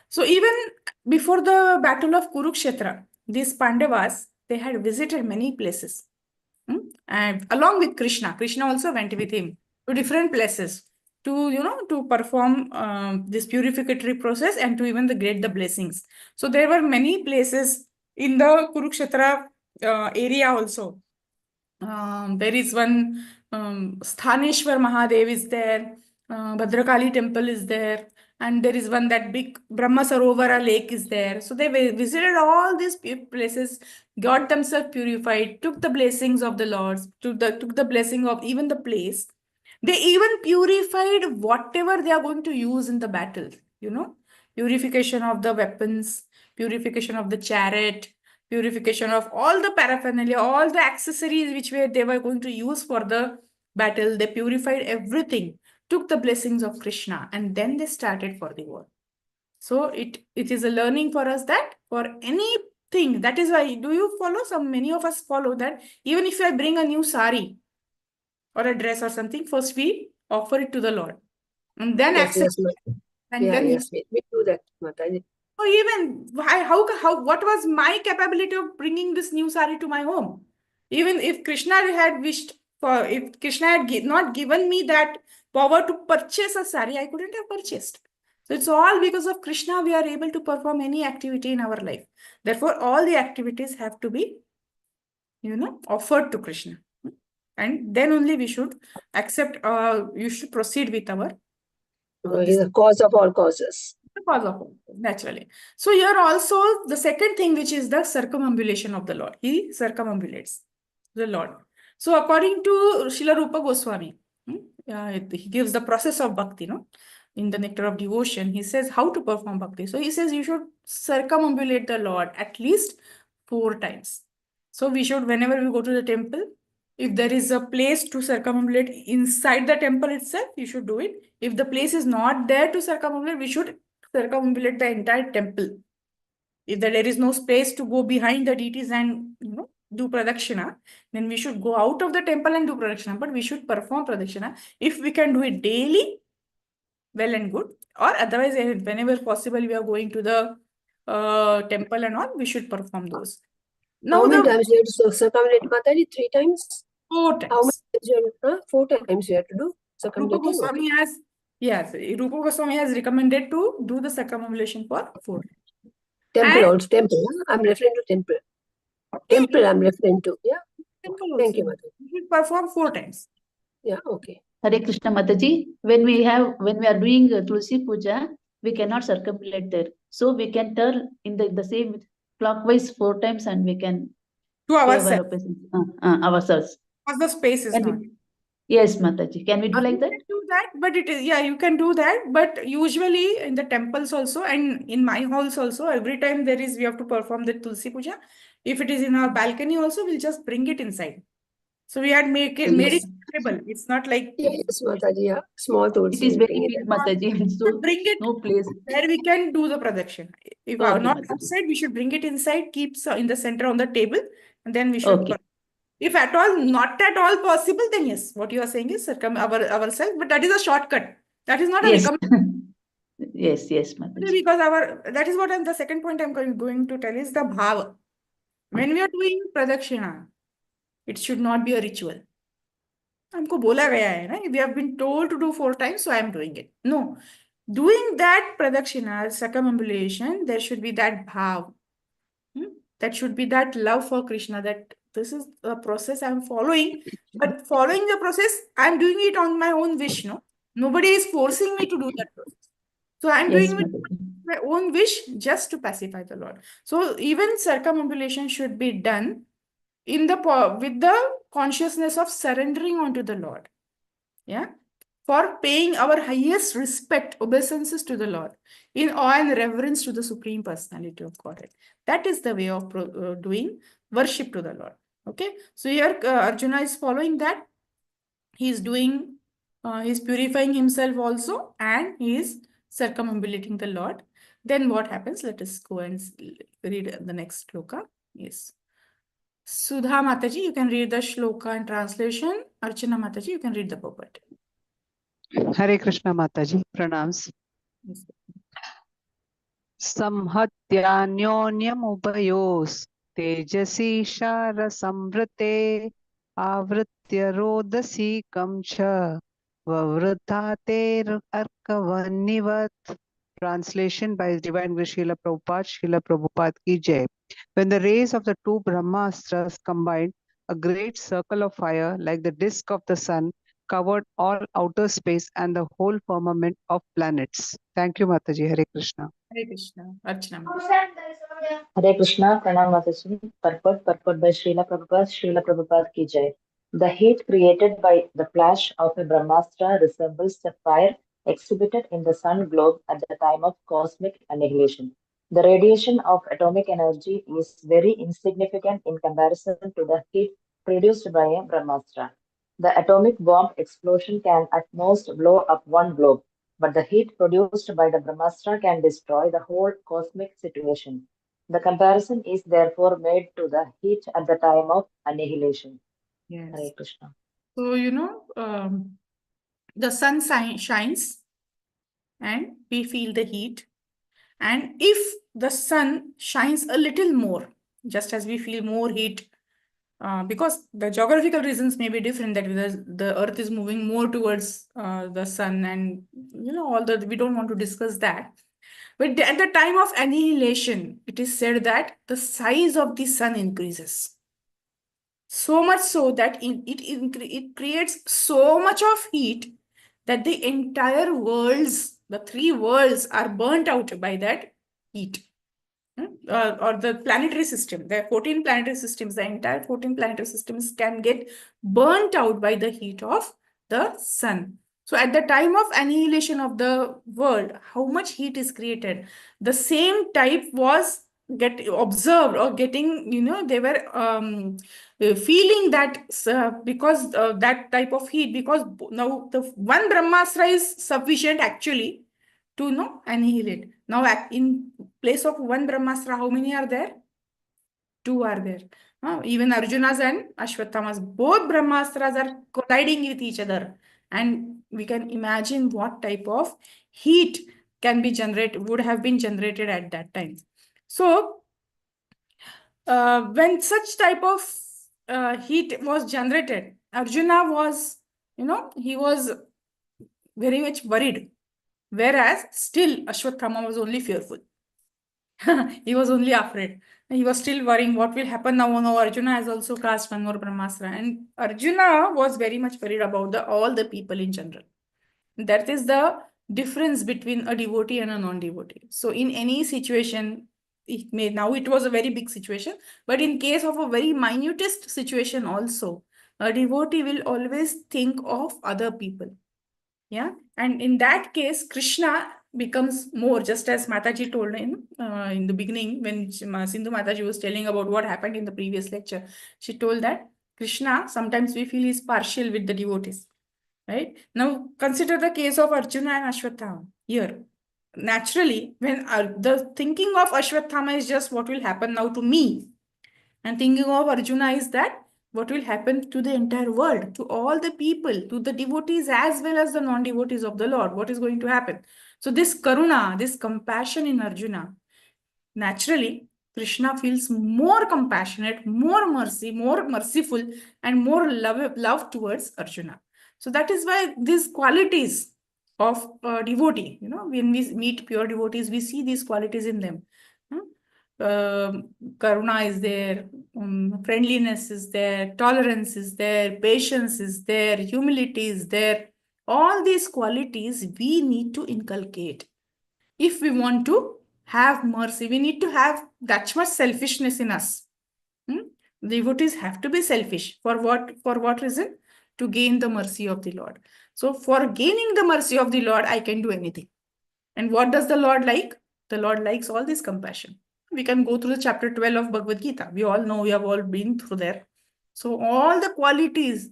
Speaker 1: So even before the battle of Kurukshetra, these Pandavas, they had visited many places. And along with Krishna also went with him to different places to perform this purificatory process and to even get the blessings. So there were many places in the Kurukshetra area also. There is one Sthaneshwar Mahadev is there, Bhadrakali temple is there, and there is one that big Brahma Sarovara lake is there. So they visited all these places, got themselves purified, took the blessings of the Lord, took the blessing of even the place. They even purified whatever they are going to use in the battle, purification of the weapons, purification of the chariot, purification of all the paraphernalia, all the accessories which they were going to use for the battle. They purified everything, took the blessings of Krishna, and then they started for the war. So it is a learning for us that for anything, that is why, do you follow? Many of us follow that even if I bring a new sari or a dress or something, first we offer it to the Lord and then
Speaker 7: Yes,
Speaker 1: accept
Speaker 7: yes,
Speaker 1: and
Speaker 7: yeah,
Speaker 1: then
Speaker 7: yes, we do that, Mataji.
Speaker 1: So even what was my capability of bringing this new sari to my home? Even if Krishna had wished for, if Krishna had not given me that power to purchase a sari, I couldn't have purchased. So it's all because of Krishna we are able to perform any activity in our life. Therefore, all the activities have to be, offered to Krishna. And then only we should accept, you should proceed with our
Speaker 8: He is the cause of all causes.
Speaker 1: the cause of all, naturally. So here also the second thing, which is the circumambulation of the Lord. He circumambulates the Lord. So according to Srila Rupa Goswami, he gives the process of bhakti, in the Nectar of Devotion. He says how to perform bhakti. So he says you should circumambulate the Lord at least 4 times. So we should, whenever we go to the temple, if there is a place to circumambulate inside the temple itself, you should do it. If the place is not there to circumambulate, we should circumambulate the entire temple. If there is no space to go behind the deities and do pradakshina, then we should go out of the temple and do pradakshina. But we should perform pradakshina. If we can do it daily, well and good. Or otherwise, whenever possible, we are going to the temple and all, we should perform those. Now
Speaker 8: How many times you have to circumambulate, Mataji? 3 times?
Speaker 1: 4 times.
Speaker 8: How many times you have to, 4 times you have to do
Speaker 1: Rupa
Speaker 8: circumambulating?
Speaker 1: Goswami has, yes, Rupa Goswami has recommended to do the circumambulation for 4 times.
Speaker 8: Temple
Speaker 1: And-
Speaker 8: also, temple. I'm referring to temple. Temple I'm referring to, yeah.
Speaker 1: Temple
Speaker 8: Okay. Thank you,
Speaker 1: also.
Speaker 8: Mataji.
Speaker 1: We should perform 4 times.
Speaker 8: Yeah, okay.
Speaker 3: Hare Krishna Mataji, when we are doing Tulsi Puja, we cannot circumambulate there. So we can turn in the same clockwise 4 times and we can
Speaker 1: To
Speaker 3: pay our
Speaker 1: ourselves.
Speaker 3: ourselves.
Speaker 1: Because the space is
Speaker 3: Can we-
Speaker 1: not.
Speaker 3: Yes, Mataji. Can we do like
Speaker 1: You
Speaker 3: that?
Speaker 1: can do that, but it is, yeah, you can do that. But usually in the temples also and in my halls also, every time we have to perform the Tulsi Puja. If it is in our balcony also, we'll just bring it inside. So we had made it
Speaker 8: Yes.
Speaker 1: portable. It's not like
Speaker 8: Yes, Mataji, yeah. Small tools.
Speaker 3: It is very
Speaker 8: bring it
Speaker 3: big,
Speaker 8: in.
Speaker 3: Mataji. So
Speaker 1: bring it
Speaker 3: no place.
Speaker 1: where we can do the pradakshina. If
Speaker 3: Okay,
Speaker 1: not
Speaker 3: Mataji.
Speaker 1: outside, we should bring it inside, keep in the center on the table, and then we should.
Speaker 3: Okay.
Speaker 1: If at all, not at all possible, then yes, what you are saying is ourselves, but that is a shortcut. That is not a
Speaker 3: Yes.
Speaker 1: recommendation.
Speaker 3: Yes, Mataji.
Speaker 1: Because that is what the second point I'm going to tell is the bhava. When we are doing pradakshina, it should not be a ritual. हमको बोला गया है ना, we have been told to do 4 times, so I am doing it. No, doing that pradakshina, circumambulation, there should be that bhav. That should be that love for Krishna, that this is a process I'm following, but following the process, I'm doing it on my own wish, no? Nobody is forcing me to do that process. So I'm
Speaker 3: Yes,
Speaker 1: doing it
Speaker 3: Mataji.
Speaker 1: my own wish just to pacify the Lord. So even circumambulation should be done with the consciousness of surrendering onto the Lord. Yeah. For paying our highest respect, obeisances to the Lord, in awe and reverence to the Supreme Personality of Godhead. That is the way of doing worship to the Lord. Okay. So here Arjuna is following that. He's doing, he's purifying himself also, and he is circumambulating the Lord. Then what happens? Let us go and read the next shloka. Yes. Sudha Mataji, you can read the shloka and translation. Archana Mataji, you can read the purport.
Speaker 9: Hare Krishna Mataji, pranams.
Speaker 1: Yes.
Speaker 9: Samhatyanyonyamupayos tejasi shara samvrate avritya rodasi kamcha vavratater arkavanivat. Translation by His Divine Grace Srila Prabhupada ki jai. When the rays of the 2 Brahmastras combined, a great circle of fire like the disk of the sun covered all outer space and the whole firmament of planets. Thank you, Mataji. Hare Krishna.
Speaker 1: Hare Krishna. Archana Mataji.
Speaker 10: Hare Krishna, Pranam Mataji. Purport by Srila Prabhupada ki jai. The heat created by the flash of a Brahmastra resembles the fire exhibited in the sun globe at the time of cosmic annihilation. The radiation of atomic energy is very insignificant in comparison to the heat produced by a Brahmastra. The atomic bomb explosion can at most blow up one globe, but the heat produced by the Brahmastra can destroy the whole cosmic situation. The comparison is therefore made to the heat at the time of annihilation.
Speaker 1: Yes.
Speaker 10: Hare Krishna.
Speaker 1: So, the sun shines and we feel the heat. And if the sun shines a little more, just as we feel more heat, because the geographical reasons may be different, that the earth is moving more towards the sun, and all that, we don't want to discuss that. But at the time of annihilation, it is said that the size of the sun increases. So much so that it creates so much of heat that the entire worlds, the three worlds, are burnt out by that heat. Or the planetary system, the 14 planetary systems, the entire 14 planetary systems can get burnt out by the heat of the sun. So at the time of annihilation of the world, how much heat is created? The same type was get observed or getting, they were feeling that because that type of heat, because now the one Brahmastra is sufficient actually to annihilate. Now in place of one Brahmastra, how many are there? Two are there. Even Arjuna's and Ashwatthama's, both Brahmastras are colliding with each other. And we can imagine what type of heat would have been generated at that time. So when such type of heat was generated, Arjuna was, he was very much worried. Whereas still Ashwatthama was only fearful. He was only afraid. He was still worrying what will happen now. Now Arjuna has also cast one more Brahmastra. And Arjuna was very much worried about all the people in general. That is the difference between a devotee and a non-devotee. So in any situation, now it was a very big situation, but in case of a very minutest situation also, a devotee will always think of other people. Yeah. And in that case, Krishna becomes more, just as Mataji told in the beginning, when Sindhu Mataji was telling about what happened in the previous lecture. She told that Krishna, sometimes we feel, is partial with the devotees. Right? Now, consider the case of Arjuna and Ashwatthama here. Naturally, when the thinking of Ashwatthama is just what will happen now to me, and thinking of Arjuna is that what will happen to the entire world, to all the people, to the devotees as well as the non-devotees of the Lord, what is going to happen. So this karuna, this compassion in Arjuna, naturally, Krishna feels more compassionate, more mercy, more merciful, and more love towards Arjuna. So that is why these qualities of devotee, when we meet pure devotees, we see these qualities in them. Karuna is there, friendliness is there, tolerance is there, patience is there, humility is there. All these qualities we need to inculcate. If we want to have mercy, we need to have that much selfishness in us. Devotees have to be selfish. For what reason? To gain the mercy of the Lord. So for gaining the mercy of the Lord, I can do anything. And what does the Lord like? The Lord likes all this compassion. We can go through the chapter 12 of Bhagavad Gita. We all know, we have all been through there. So all the qualities,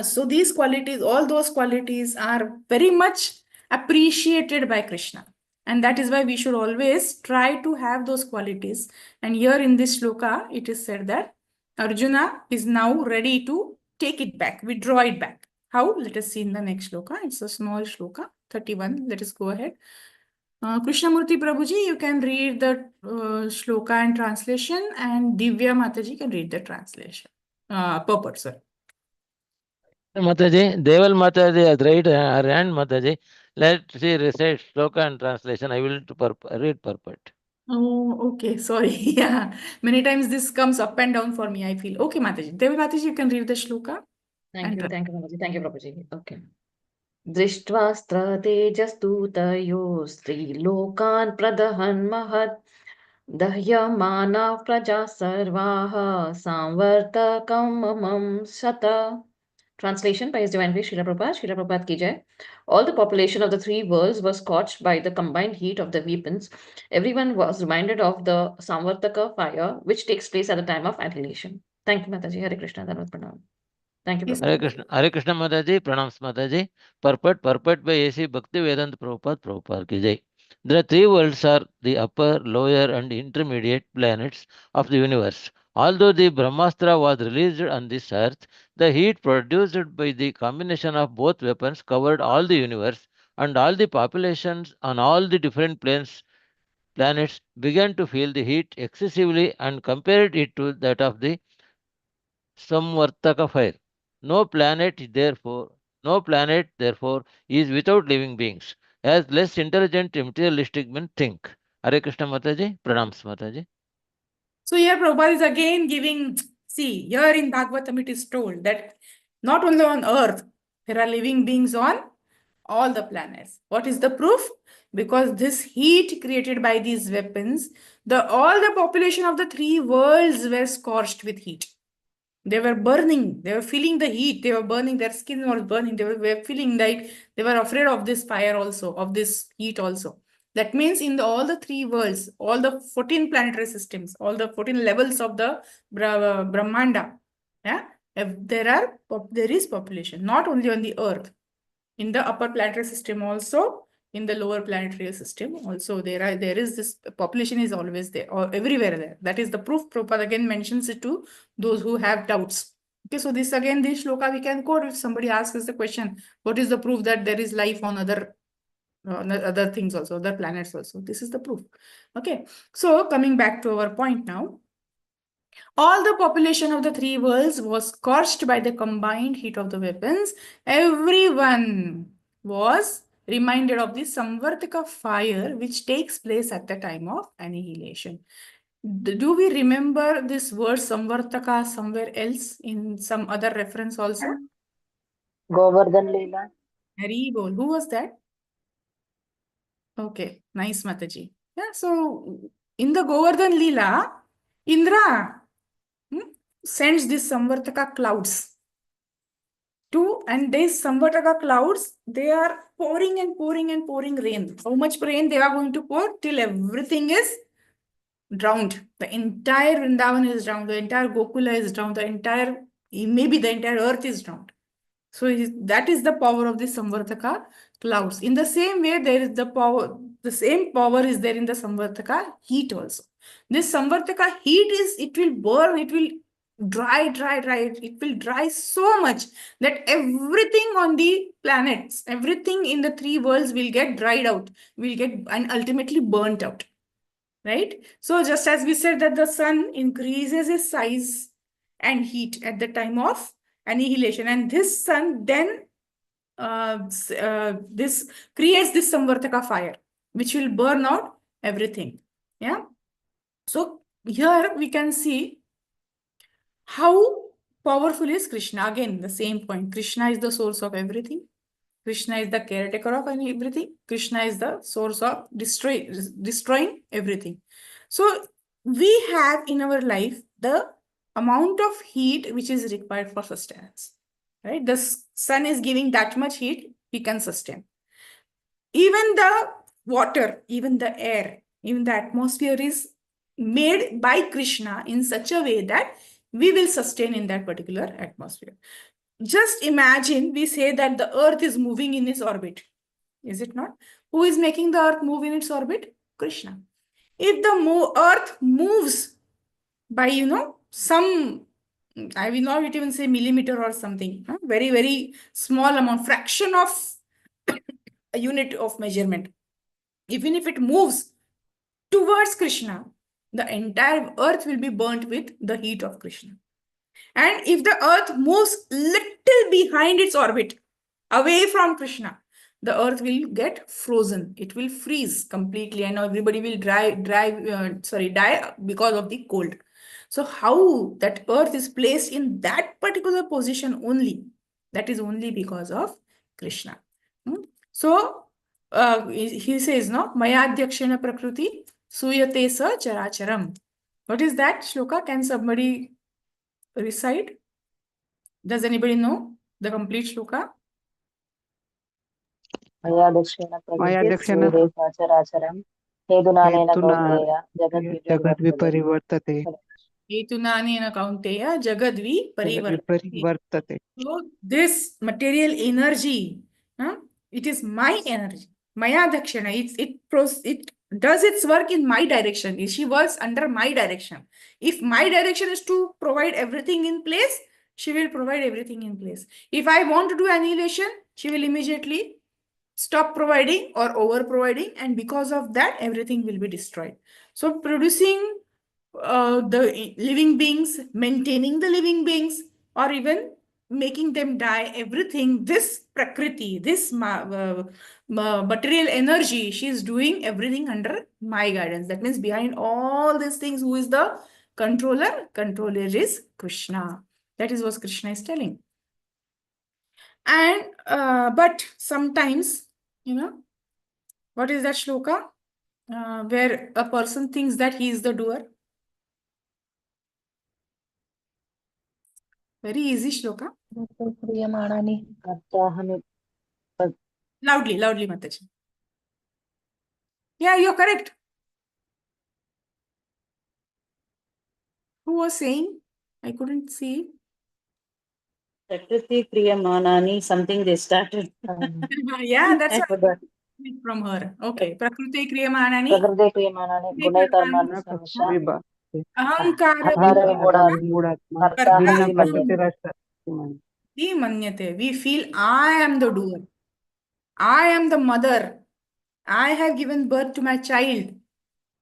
Speaker 1: so these qualities, all those qualities are very much appreciated by Krishna. And that is why we should always try to have those qualities. And here in this shloka, it is said that Arjuna is now ready to take it back, withdraw it back. How? Let us see in the next shloka. It's a small shloka, 31. Let us go ahead. Krishnamurti Prabhuji, you can read the shloka and translation, and Divya Mataji can read the translation. Purport, sir.
Speaker 4: Mataji, Deval Mataji has right her hand, Mataji. Let she recite shloka and translation. I will read purport.
Speaker 1: Oh, okay. Sorry. Yeah. Many times this comes up and down for me, I feel. Okay, Mataji. Devi Mataji, you can read the shloka.
Speaker 6: Thank you, Prabhuji. Thank you, Prabhuji. Okay. दृष्ट्वास्त्रतेजस्तूतयो स्त्रीलोकान् प्रदहन् महत् दह्यमानाः प्रजाः सर्वाः सांवर्तकं ममं शत. Translation by His Divine Grace Srila Prabhupada. Srila Prabhupada ki jai. All the population of the three worlds was scorched by the combined heat of the weapons. Everyone was reminded of the Samvartaka fire, which takes place at the time of annihilation. Thank you, Mataji. Hare Krishna. Dhanavad Pranam. Thank you,
Speaker 1: Yes.
Speaker 6: Prabhupada.
Speaker 4: Hare Krishna Mataji, Pranams Mataji. Purport by A.C. Bhakti Vedanta Prabhupada ki jai. There are three worlds are the upper, lower and intermediate planets of the universe. Although the Brahmastra was released on this earth, the heat produced by the combination of both weapons covered all the universe, and all the populations on all the different planets began to feel the heat excessively and compared it to that of the Samvartaka fire. No planet, therefore, is without living beings, as less intelligent materialistic men think. Hare Krishna Mataji, Pranams Mataji.
Speaker 1: So here Prabhupada is again giving, see, here in Bhagavatam it is told that not only on earth, there are living beings on all the planets. What is the proof? Because this heat created by these weapons, all the population of the three worlds were scorched with heat. They were burning. They were feeling the heat. They were burning. Their skin was burning. They were feeling like they were afraid of this fire also, of this heat also. That means in all the three worlds, all the 14 planetary systems, all the 14 levels of the Brahmanda, yeah, there is population, not only on the earth. In the upper planetary system also, in the lower planetary system also, there is this population is always there, or everywhere there. That is the proof. Prabhupada again mentions it to those who have doubts. Okay, so this shloka we can quote if somebody asks us the question, what is the proof that there is life on other things also, other planets also? This is the proof. Okay, so coming back to our point now. All the population of the three worlds was scorched by the combined heat of the weapons. Everyone was reminded of the Samvartaka fire which takes place at the time of annihilation. Do we remember this word Samvartaka somewhere else in some other reference also?
Speaker 10: Govardhan Leela.
Speaker 1: Hari Bol. Who was that? Okay, nice Mataji. Yeah, so in the Govardhan Leela, Indra sends these Samvartaka clouds and these Samvartaka clouds, they are pouring and pouring and pouring rain. How much rain they are going to pour? Till everything is drowned. The entire Vrindavan is drowned. The entire Gokula is drowned. Maybe the entire earth is drowned. So that is the power of the Samvartaka clouds. In the same way, there is the same power is there in the Samvartaka heat also. This Samvartaka heat it will burn, it will dry. It will dry so much that everything on the planets, everything in the three worlds will get dried out, and ultimately burnt out. Right? So just as we said that the sun increases its size and heat at the time of annihilation, and this sun then this creates this Samvartaka fire, which will burn out everything. Yeah. So here we can see how powerful is Krishna. Again, the same point. Krishna is the source of everything. Krishna is the caretaker of everything. Krishna is the source of destroying everything. So we have in our life the amount of heat which is required for sustenance. Right? The sun is giving that much heat, we can sustain. Even the water, even the air, even the atmosphere is made by Krishna in such a way that we will sustain in that particular atmosphere. Just imagine we say that the earth is moving in its orbit. Is it not? Who is making the earth move in its orbit? Krishna. If the earth moves by, some, I will not even say millimeter or something, very, very small amount, fraction of a unit of measurement. Even if it moves towards Krishna, the entire earth will be burnt with the heat of Krishna. And if the earth moves little behind its orbit, away from Krishna, the earth will get frozen. It will freeze completely, and everybody will die because of the cold. So how that earth is placed in that particular position only, that is only because of Krishna. So he says, no, Mayadhyakshena Prakriti Suyate Sa Characharam. What is that shloka? Can somebody recite? Does anybody know the complete shloka?
Speaker 10: Maya Dakshina
Speaker 9: Maya
Speaker 10: Prakriti
Speaker 9: Dakshina
Speaker 10: Sure Sacharacharam Hedunanena
Speaker 9: Hetuna
Speaker 10: Kaunteya
Speaker 9: Jagadviparivartate.
Speaker 1: Etunanena Kaunteya Jagadvi Parivartate.
Speaker 9: Parivartate.
Speaker 1: So this material energy, it is my energy. Maya Dakshina, it does its work in my direction. She works under my direction. If my direction is to provide everything in place, she will provide everything in place. If I want to do annihilation, she will immediately stop providing or over providing, and because of that everything will be destroyed. So producing the living beings, maintaining the living beings, or even making them die, everything, this prakriti, this material energy, she is doing everything under my guidance. That means behind all these things, who is the controller? Controller is Krishna. That is what Krishna is telling. And but sometimes, what is that shloka where a person thinks that he is the doer? Very easy shloka. Loudly, Mataji. Yeah, you're correct. Who was saying? I couldn't see.
Speaker 2: Prakriti Kriyamanani, something they started.
Speaker 1: Yeah, that's
Speaker 2: I
Speaker 1: what
Speaker 2: forgot.
Speaker 1: from her. Okay. Prakriti Kriyamanani.
Speaker 10: Prakriti Kriyamanani Gunai Karmani Samsha
Speaker 1: Ahankara
Speaker 10: Ahara Vimodani
Speaker 9: Vimudatma
Speaker 10: Karta
Speaker 9: Dina
Speaker 10: Iti Manyate.
Speaker 1: Manyate. We feel I am the doer. I am the mother. I have given birth to my child.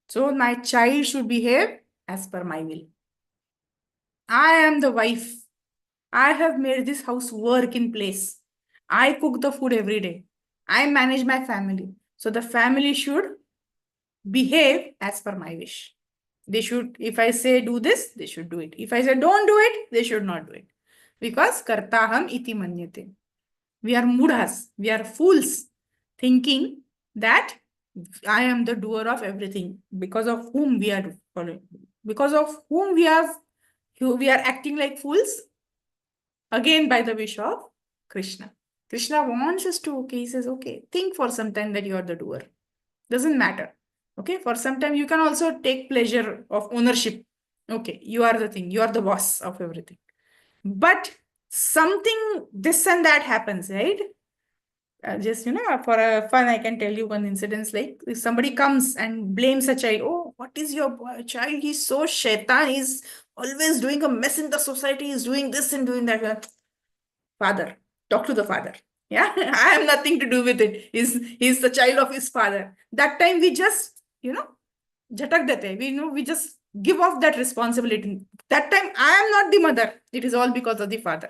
Speaker 1: So my child should behave as per my will. I am the wife. I have made this house work in place. I cook the food every day. I manage my family. So the family should behave as per my wish. They should, if I say do this, they should do it. If I say don't do it, they should not do it. Because kartaham iti manyate. We are mudhas, we are fools, thinking that I am the doer of everything, because of whom we are following, because of whom we are acting like fools, again by the wish of Krishna. Krishna wants us to, okay, he says, okay, think for some time that you are the doer. Doesn't matter. Okay, for some time you can also take pleasure of ownership. Okay, you are the thing, you are the boss of everything. But something, this and that happens, right? Just, for a fun, I can tell you one incident. Like if somebody comes and blames a child, oh, what is your child? He's so shaitan. He's always doing a mess in the society. He's doing this and doing that. Father, talk to the father. Yeah, I have nothing to do with it. He's the child of his father. That time we just, jhatak dete. We just give off that responsibility. That time I am not the mother. It is all because of the father.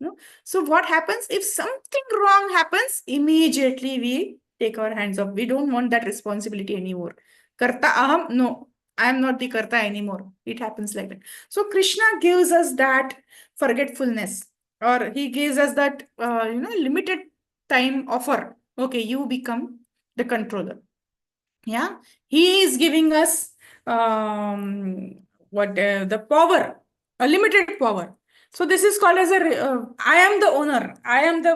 Speaker 1: No? So what happens if something wrong happens? Immediately we take our hands off. We don't want that responsibility anymore. Karta aham, no, I am not the karta anymore. It happens like that. So Krishna gives us that forgetfulness, or he gives us that limited time offer. Okay, you become the controller. Yeah, he is giving us the power, a limited power. So this is called as I am the owner.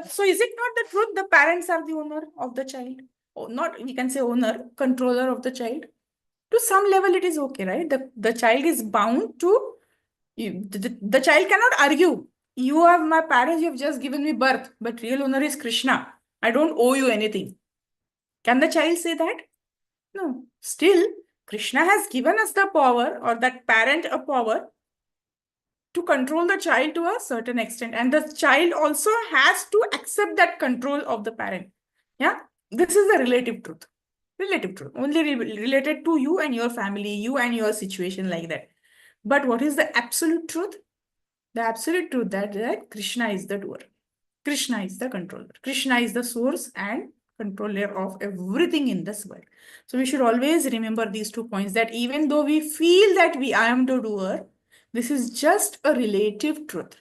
Speaker 1: So is it not the truth? The parents are the owner of the child. Oh, not, we can say owner, controller of the child. To some level, it is okay, right? The child is bound to, the child cannot argue. You are my parents, you have just given me birth, but real owner is Krishna. I don't owe you anything. Can the child say that? No. Still, Krishna has given us the power, or that parent a power, to control the child to a certain extent. And the child also has to accept that control of the parent. Yeah. This is the relative truth. Relative truth. Only related to you and your family, you and your situation, like that. But what is the absolute truth? The absolute truth that Krishna is the doer. Krishna is the controller. Krishna is the source and controller of everything in this world. So we should always remember these 2 points, that even though we feel that I am the doer, this is just a relative truth.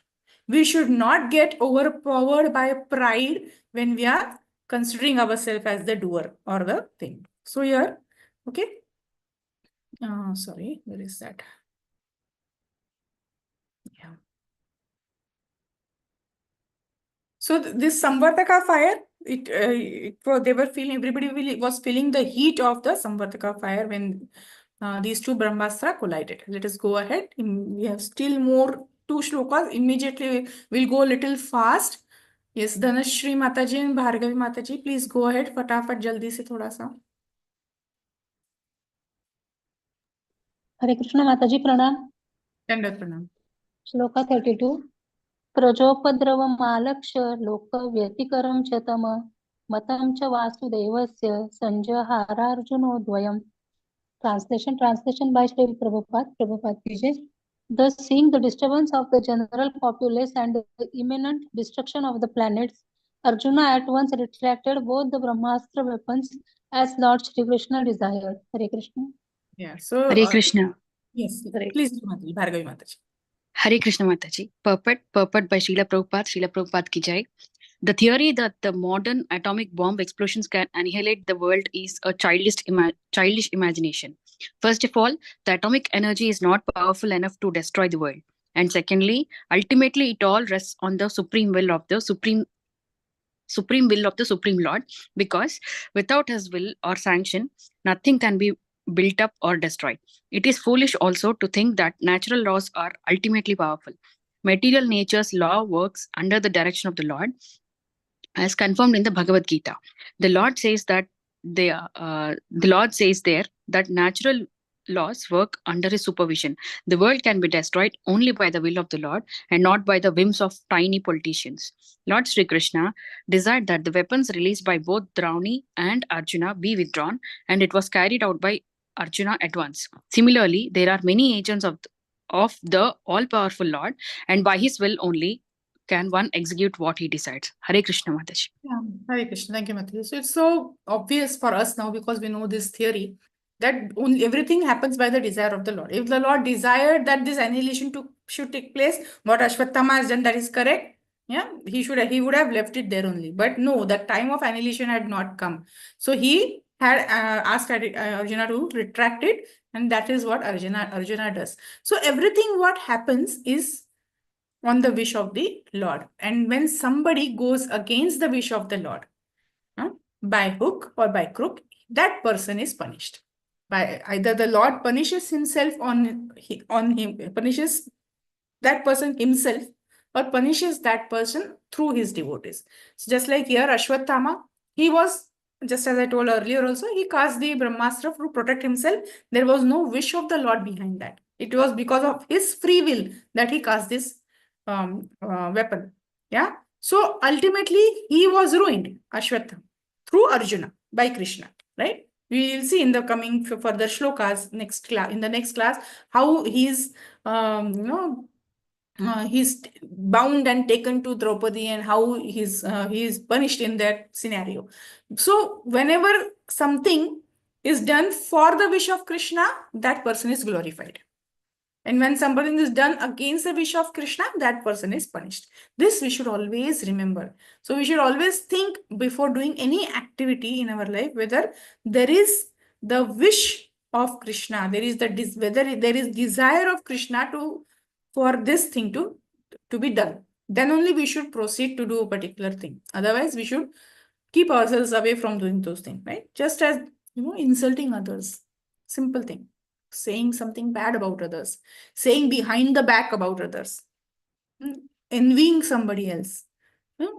Speaker 1: We should not get overpowered by pride when we are considering ourselves as the doer or the thing. So here, okay. Sorry, where is that? Yeah. So this Samvartaka fire, they were feeling, everybody was feeling the heat of the Samvartaka fire when these two Brahmastra collided. Let us go ahead. We have still more 2 shlokas. Immediately we'll go a little fast. Yes, Dhanashri Mataji and Bhargavi Mataji, please go ahead. Fatafat jaldi se thoda sa.
Speaker 11: Hare Krishna Mataji Pranam.
Speaker 1: Dandavat pranam.
Speaker 11: Shloka 32. प्रजोपद्रवमालक्ष्य लोकव्यतिकरं च तम मतं च वासुदेवस्य संजहारार्जुनोद्वयम्. Translation by Sri Prabhupada ki jai. Thus, seeing the disturbance of the general populace and the imminent destruction of the planets, Arjuna at once retracted both the Brahmastra weapons as Lord Shri Krishna desired. Hare Krishna.
Speaker 1: Yeah. So
Speaker 12: Hare Krishna.
Speaker 1: yes,
Speaker 11: Hare
Speaker 1: please, Mataji, Bhargavi Mataji.
Speaker 12: Hare Krishna Mataji. Purport by Srila Prabhupada ki jai. The theory that the modern atomic bomb explosions can annihilate the world is a childish imagination. First of all, the atomic energy is not powerful enough to destroy the world. And secondly, ultimately it all rests on the supreme will of the Supreme Lord, because without his will or sanction, nothing can be built up or destroyed. It is foolish also to think that natural laws are ultimately powerful. Material nature's law works under the direction of the Lord, as confirmed in the Bhagavad Gita. The Lord says that that natural laws work under his supervision. The world can be destroyed only by the will of the Lord and not by the whims of tiny politicians. Lord Sri Krishna desired that the weapons released by both Drauni and Arjuna be withdrawn, and it was carried out by Arjuna at once. Similarly, there are many agents of the all-powerful Lord, and by his will only can one execute what he decides. Hare Krishna Mataji.
Speaker 1: Yeah, Hare Krishna. Thank you, Mataji. So it's so obvious for us now because we know this theory that only everything happens by the desire of the Lord. If the Lord desired that this annihilation should take place, what Ashwatthama has done, that is correct. Yeah, he would have left it there only. But no, the time of annihilation had not come. So he had asked Arjuna to retract it, and that is what Arjuna does. So everything what happens is on the wish of the Lord. And when somebody goes against the wish of the Lord, by hook or by crook, that person is punished. By either the Lord punishes himself punishes that person himself, or punishes that person through his devotees. So just like here, Ashwatthama, he was, just as I told earlier also, he cast the Brahmastra to protect himself. There was no wish of the Lord behind that. It was because of his free will that he cast this weapon. Yeah. So ultimately, he was ruined, Ashwatthama, through Arjuna by Krishna. Right? We will see in the coming further shlokas in the next class how he's he's bound and taken to Draupadi and how he's punished in that scenario. So whenever something is done for the wish of Krishna, that person is glorified. And when something is done against the wish of Krishna, that person is punished. This we should always remember. So we should always think before doing any activity in our life, whether there is the wish of Krishna, whether there is desire of Krishna for this thing to be done. Then only we should proceed to do a particular thing. Otherwise, we should keep ourselves away from doing those things, right? Just as, insulting others. Simple thing. Saying something bad about others, saying behind the back about others, envying somebody else.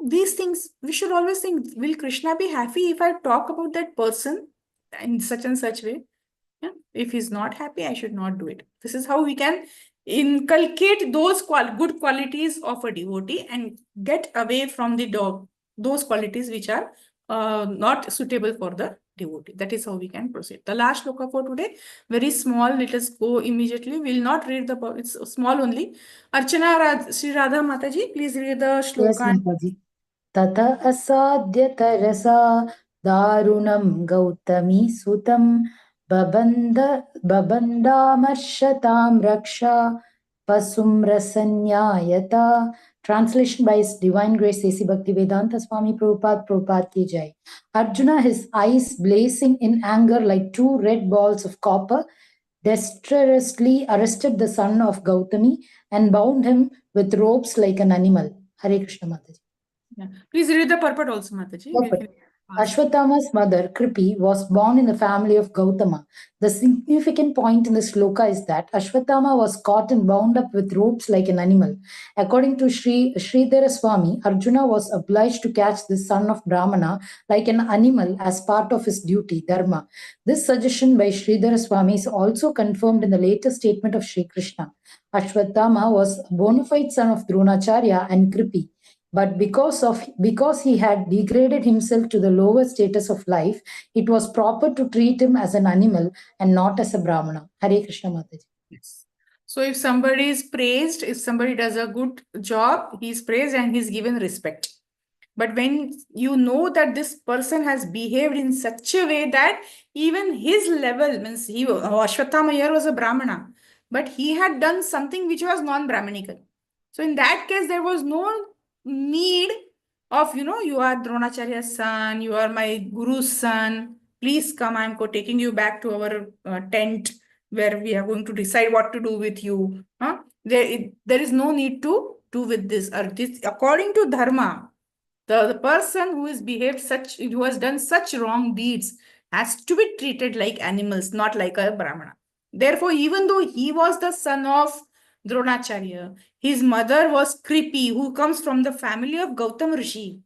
Speaker 1: These things, we should always think, will Krishna be happy if I talk about that person in such and such way? Yeah? If he's not happy, I should not do it. This is how we can inculcate those good qualities of a devotee and get away from those qualities which are not suitable for the devotee. That is how we can proceed. The last shloka for today, very small. Let us go immediately. We will not read it's small only. Archana Sri Radha Mataji, please read the shloka.
Speaker 5: Yes, Mataji. Tata asadya tarasa darunam gautami sutam babandamarshatam raksha pasumrasanyayata. Translation by His Divine Grace A.C. Bhaktivedanta Swami Prabhupada ki jai. Arjuna, his eyes blazing in anger like two red balls of copper, dexterously arrested the son of Gautami and bound him with ropes like an animal. Hare Krishna Mataji.
Speaker 1: Yeah. Please read the purport also, Mataji.
Speaker 5: Okay. Ashwatthama's mother, Kripi, was born in the family of Gautama. The significant point in the sloka is that Ashwatthama was caught and bound up with ropes like an animal. According to Sridhara Swami, Arjuna was obliged to catch the son of Brahmana like an animal as part of his duty, dharma. This suggestion by Sridhara Swami is also confirmed in the later statement of Sri Krishna. Ashwatthama was a bona fide son of Dronacharya and Kripi. But because he had degraded himself to the lower status of life, it was proper to treat him as an animal and not as a Brahmana. Hare Krishna Mataji.
Speaker 1: Yes. So if somebody is praised, if somebody does a good job, he's praised and he's given respect. But when you know that this person has behaved in such a way that even his level, means Ashwatthama here was a Brahmana, but he had done something which was non-Brahmanical. So in that case, there was no need of, you are Dronacharya's son, you are my guru's son, please come, I'm taking you back to our tent where we are going to decide what to do with you. There is no need to do with this. Or this, according to Dharma, the person who who has done such wrong deeds has to be treated like animals, not like a Brahmana. Therefore, even though he was the son of Dronacharya, his mother was Kripi, who comes from the family of Gautam Rishi.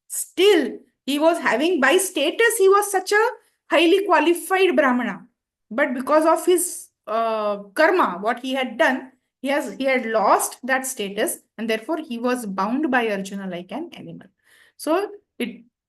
Speaker 1: Still, he was having, by status, he was such a highly qualified Brahmana. But because of his karma, what he had done, he had lost that status, and therefore he was bound by Arjuna like an animal. So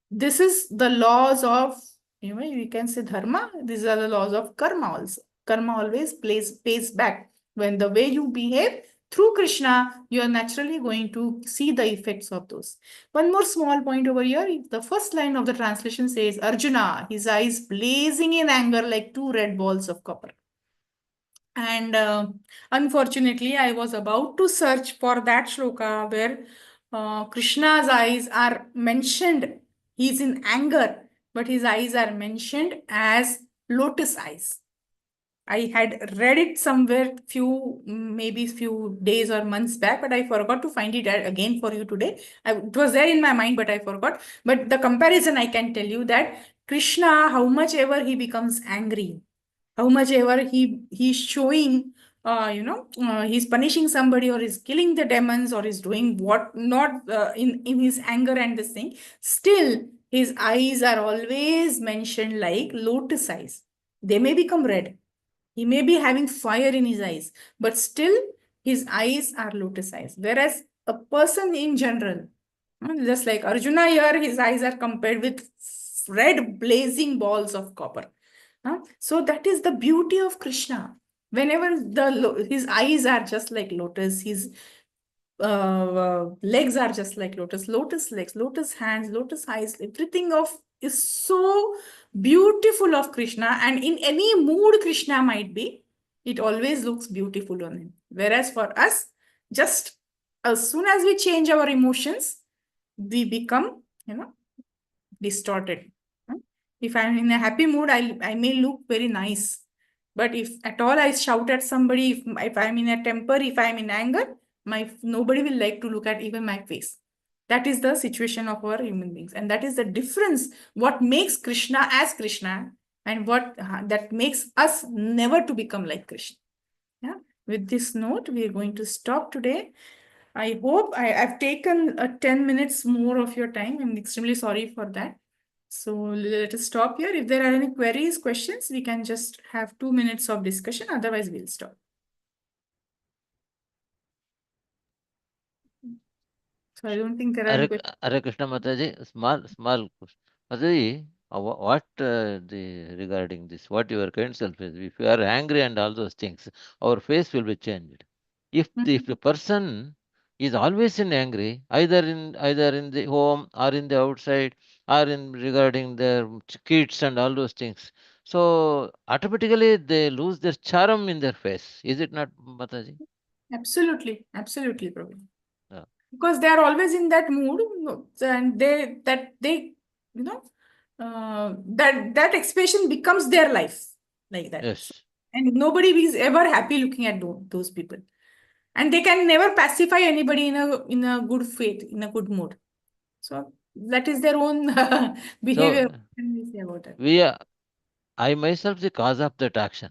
Speaker 1: this is the laws of, you can say dharma. These are the laws of karma also. Karma always pays back. When the way you behave through Krishna, you are naturally going to see the effects of those. One more small point over here. The first line of the translation says, Arjuna, his eyes blazing in anger like two red balls of copper. And unfortunately, I was about to search for that shloka where Krishna's eyes are mentioned. He's in anger, but his eyes are mentioned as lotus eyes. I had read it somewhere maybe few days or months back, but I forgot to find it again for you today. It was there in my mind, but I forgot. But the comparison, I can tell you that Krishna, how much ever he becomes angry, how much ever he's showing, he's punishing somebody or he's killing the demons or he's doing what not in his anger and this thing, still his eyes are always mentioned like lotus eyes. They may become red, he may be having fire in his eyes, but still his eyes are lotus eyes. Whereas a person in general, just like Arjuna here, his eyes are compared with red blazing balls of copper. So that is the beauty of Krishna. Whenever his eyes are just like lotus, his legs are just like lotus, lotus legs, lotus hands, lotus eyes, everything of is so beautiful of Krishna, and in any mood Krishna might be, it always looks beautiful on him. Whereas for us, just as soon as we change our emotions, we become, distorted. If I'm in a happy mood, I may look very nice. But if at all I shout at somebody, if I'm in a temper, if I'm in anger, nobody will like to look at even my face. That is the situation of our human beings. And that is the difference, what makes Krishna as Krishna and what that makes us never to become like Krishna. Yeah. With this note, we are going to stop today. I hope I've taken 10 minutes more of your time. I'm extremely sorry for that. So let us stop here. If there are any queries, questions, we can just have 2 minutes of discussion. Otherwise, we'll stop. So I don't think there are any questions.
Speaker 4: Hare Krishna Mataji, small question. Mataji, what regarding this? What your counsel is? If you are angry and all those things, our face will be changed. If the person is always in angry, either in the home or in the outside or in regarding their kids and all those things, so automatically they lose their charm in their face. Is it not, Mataji?
Speaker 1: Absolutely, Prabhu.
Speaker 4: Yeah.
Speaker 1: Because they are always in that mood, and that expression becomes their life like that.
Speaker 4: Yes.
Speaker 1: And nobody is ever happy looking at those people. And they can never pacify anybody in a good faith, in a good mood. So that is their own behavior.
Speaker 4: So
Speaker 1: What can we say about that?
Speaker 4: I myself the cause of that action.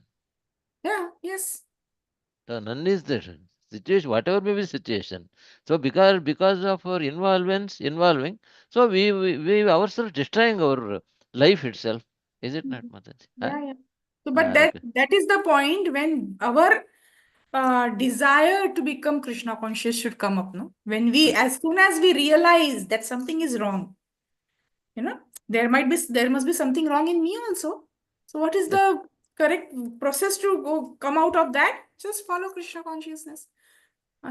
Speaker 1: Yeah, yes.
Speaker 4: So none is the situation, whatever may be the situation. So because of our involving, so we ourselves destroying our life itself. Is it not, Mataji?
Speaker 1: Yeah, yeah. So, but that is the point when our desire to become Krishna conscious should come up, no? When we, as soon as we realize that something is wrong, there must be something wrong in me also. So what is the correct process to come out of that? Just follow Krishna consciousness.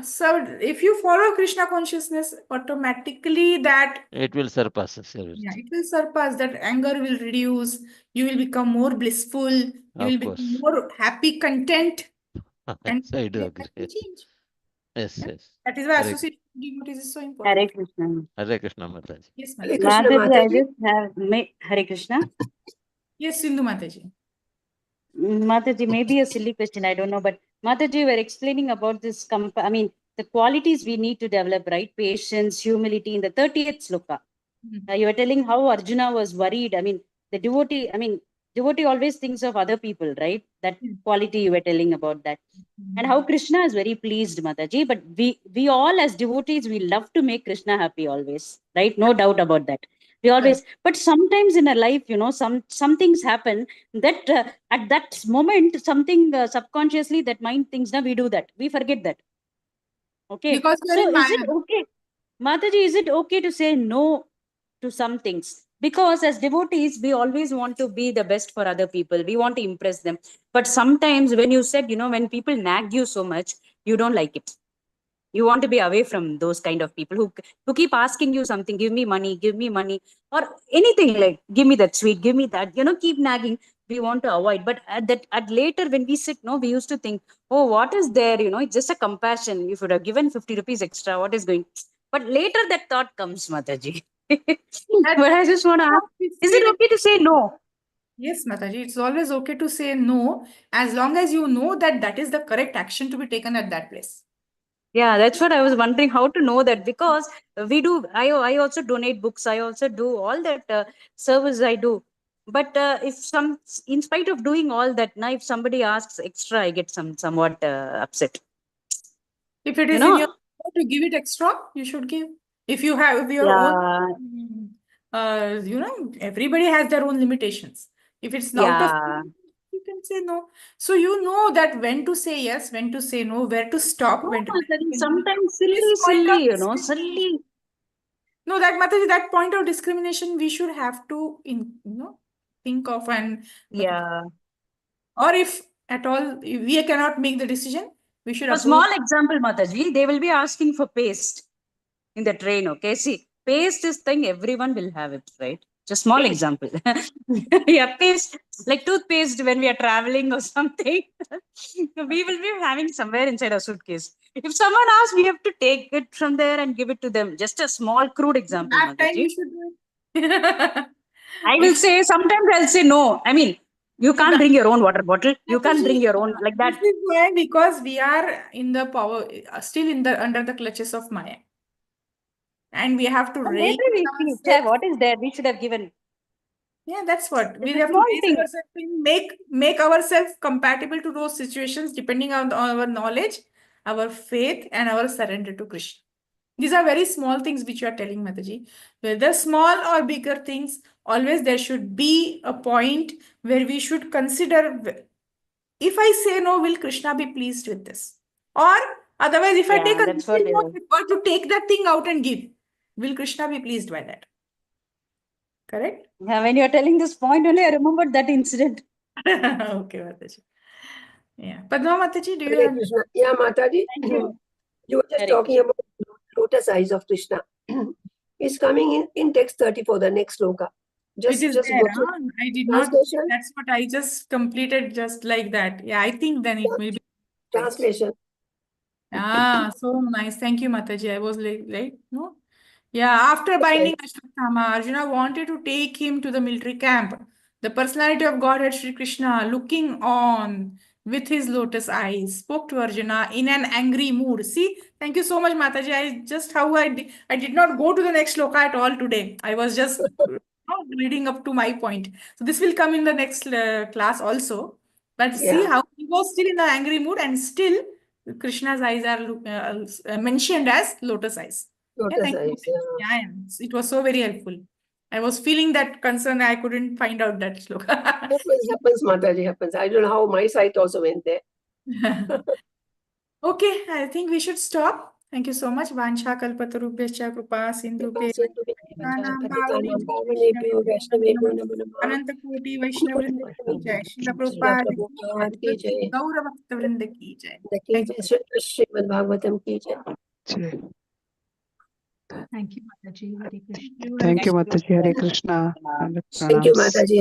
Speaker 1: So if you follow Krishna consciousness, automatically that
Speaker 4: it will surpass us.
Speaker 1: yeah, it will surpass. That anger will reduce. You will become more blissful. You will
Speaker 4: Of
Speaker 1: become
Speaker 4: course.
Speaker 1: more happy, content, and
Speaker 4: Yes, I do
Speaker 1: that
Speaker 4: agree.
Speaker 1: will change.
Speaker 4: Yes,
Speaker 1: Yeah.
Speaker 4: yes.
Speaker 1: That is why
Speaker 4: Hare,
Speaker 1: association with devotees is so
Speaker 2: Hare
Speaker 1: important.
Speaker 2: Krishna.
Speaker 4: Hare Krishna Mataji.
Speaker 1: Yes,
Speaker 8: Hare
Speaker 1: Mataji.
Speaker 8: Krishna,
Speaker 2: Mataji, I
Speaker 8: Mataji.
Speaker 2: just have Hare Krishna.
Speaker 1: Yes, Sindhu Mataji.
Speaker 2: Mataji, maybe a silly question, I don't know, but Mataji, you were explaining about this, the qualities we need to develop, right? Patience, humility in the 30th sloka. You were telling how Arjuna was worried. The devotee always thinks of other people, right? That quality you were telling about that. And how Krishna is very pleased, Mataji. But we all as devotees, we love to make Krishna happy always, right? No doubt about that. We always, but sometimes in our life, some things happen that at that moment, something subconsciously that mind thinks, now we do that. We forget that. Okay.
Speaker 1: Because we are
Speaker 2: So
Speaker 1: in
Speaker 2: is it
Speaker 1: Maya.
Speaker 2: okay? Mataji, is it okay to say no to some things? Because as devotees, we always want to be the best for other people. We want to impress them. But sometimes when you said, when people nag you so much, you don't like it. You want to be away from those kind of people who keep asking you something, give me money, or anything like, give me that sweet, give me that, keep nagging. We want to avoid. But at later when we sit, we used to think, oh, what is there? It's just a compassion. You should have given 50 rupees extra. What is going? But later that thought comes, Mataji. But I just want to ask, is it okay to say no?
Speaker 1: Yes, Mataji, it's always okay to say no, as long as you know that that is the correct action to be taken at that place.
Speaker 2: Yeah, that's what I was wondering, how to know that, because I also donate books. I also do all that service I do. But in spite of doing all that, now if somebody asks extra, I get somewhat upset.
Speaker 1: If it is in your power to give it extra, you should give. If you have your own, everybody has their own limitations. If it's out of, you can say no. So you know that when to say yes, when to say no, where to stop, when to.
Speaker 2: Sometimes
Speaker 1: This point of
Speaker 2: silly,
Speaker 1: discrimination-
Speaker 2: silly.
Speaker 1: No, Mataji, that point of discrimination we should have to, think of and.
Speaker 2: Yeah.
Speaker 1: Or if at all we cannot make the decision, we should
Speaker 2: A
Speaker 1: approach.
Speaker 2: small example, Mataji, they will be asking for paste in the train, okay? See, paste is thing, everyone will have it, right? Just small example. Yeah, paste, like toothpaste when we are traveling or something. We will be having somewhere inside a suitcase. If someone asks, we have to take it from there and give it to them. Just a small, crude example,
Speaker 1: That time
Speaker 2: Mataji.
Speaker 1: you should do it.
Speaker 2: I will say, sometimes I'll say no. You can't bring your own water bottle. You can't bring your own, like that.
Speaker 1: This is why, because we are in the power, still under the clutches of Maya. And we have to
Speaker 2: And
Speaker 1: raise
Speaker 2: later we see,
Speaker 1: ourselves.
Speaker 2: what is there? We should have given.
Speaker 1: Yeah, that's what. We
Speaker 2: It's a
Speaker 1: have to
Speaker 2: small
Speaker 1: raise
Speaker 2: thing.
Speaker 1: ourselves and make ourselves compatible to those situations depending on our knowledge, our faith, and our surrender to Krishna. These are very small things which you are telling, Mataji. Whether small or bigger things, always there should be a point where we should consider, if I say no, will Krishna be pleased with this? Or otherwise, if I take a
Speaker 2: that's what
Speaker 1: decision to take that thing out and give, will Krishna be pleased by that? Correct?
Speaker 2: Yeah, when you're telling this point only, I remembered that incident.
Speaker 1: Okay, Mataji. Yeah. Padma Mataji, do you
Speaker 8: Hare
Speaker 1: have?
Speaker 8: Krishna. Yeah, Mataji.
Speaker 2: Thank you.
Speaker 8: You were just
Speaker 2: Hare
Speaker 8: talking about lotus eyes of Krishna. It's coming in text 34, the next sloka. Just
Speaker 1: It is
Speaker 8: go
Speaker 1: there,
Speaker 8: through
Speaker 1: huh? I did not.
Speaker 8: translation.
Speaker 1: That's what I just completed just like that. Yeah, I think then it will be.
Speaker 8: Translation.
Speaker 1: So nice. Thank you, Mataji. I was like, no. Yeah, after binding Ashwatthama, Arjuna wanted to take him to the military camp. The personality of Godhead Sri Krishna, looking on with his lotus eyes, spoke to Arjuna in an angry mood. See, thank you so much, Mataji. I did not go to the next shloka at all today. I was just reading up to my point. So this will come in the next class also. But see how he was still in the angry mood, and still Krishna's eyes are mentioned as lotus eyes.
Speaker 8: Lotus eyes.
Speaker 1: Yeah, it was so very helpful. I was feeling that concern. I couldn't find out that shloka.
Speaker 8: Happens, Mataji, happens. I don't know how my sight also went there.
Speaker 1: Okay, I think we should stop. Thank you so much. Vansha kalpatarubhyascha kripa sindhubhya Anantakoti Vaishnavrinda ki jai. Srila Prabhupada ki jai. Gaura Bhakta Vrinda ki jai. Thank you.
Speaker 8: Srimad Bhagavatam ki jai.
Speaker 5: Thank you, Mataji. Hare Krishna.
Speaker 9: Thank you, Mataji. Hare Krishna.
Speaker 8: Thank you, Mataji.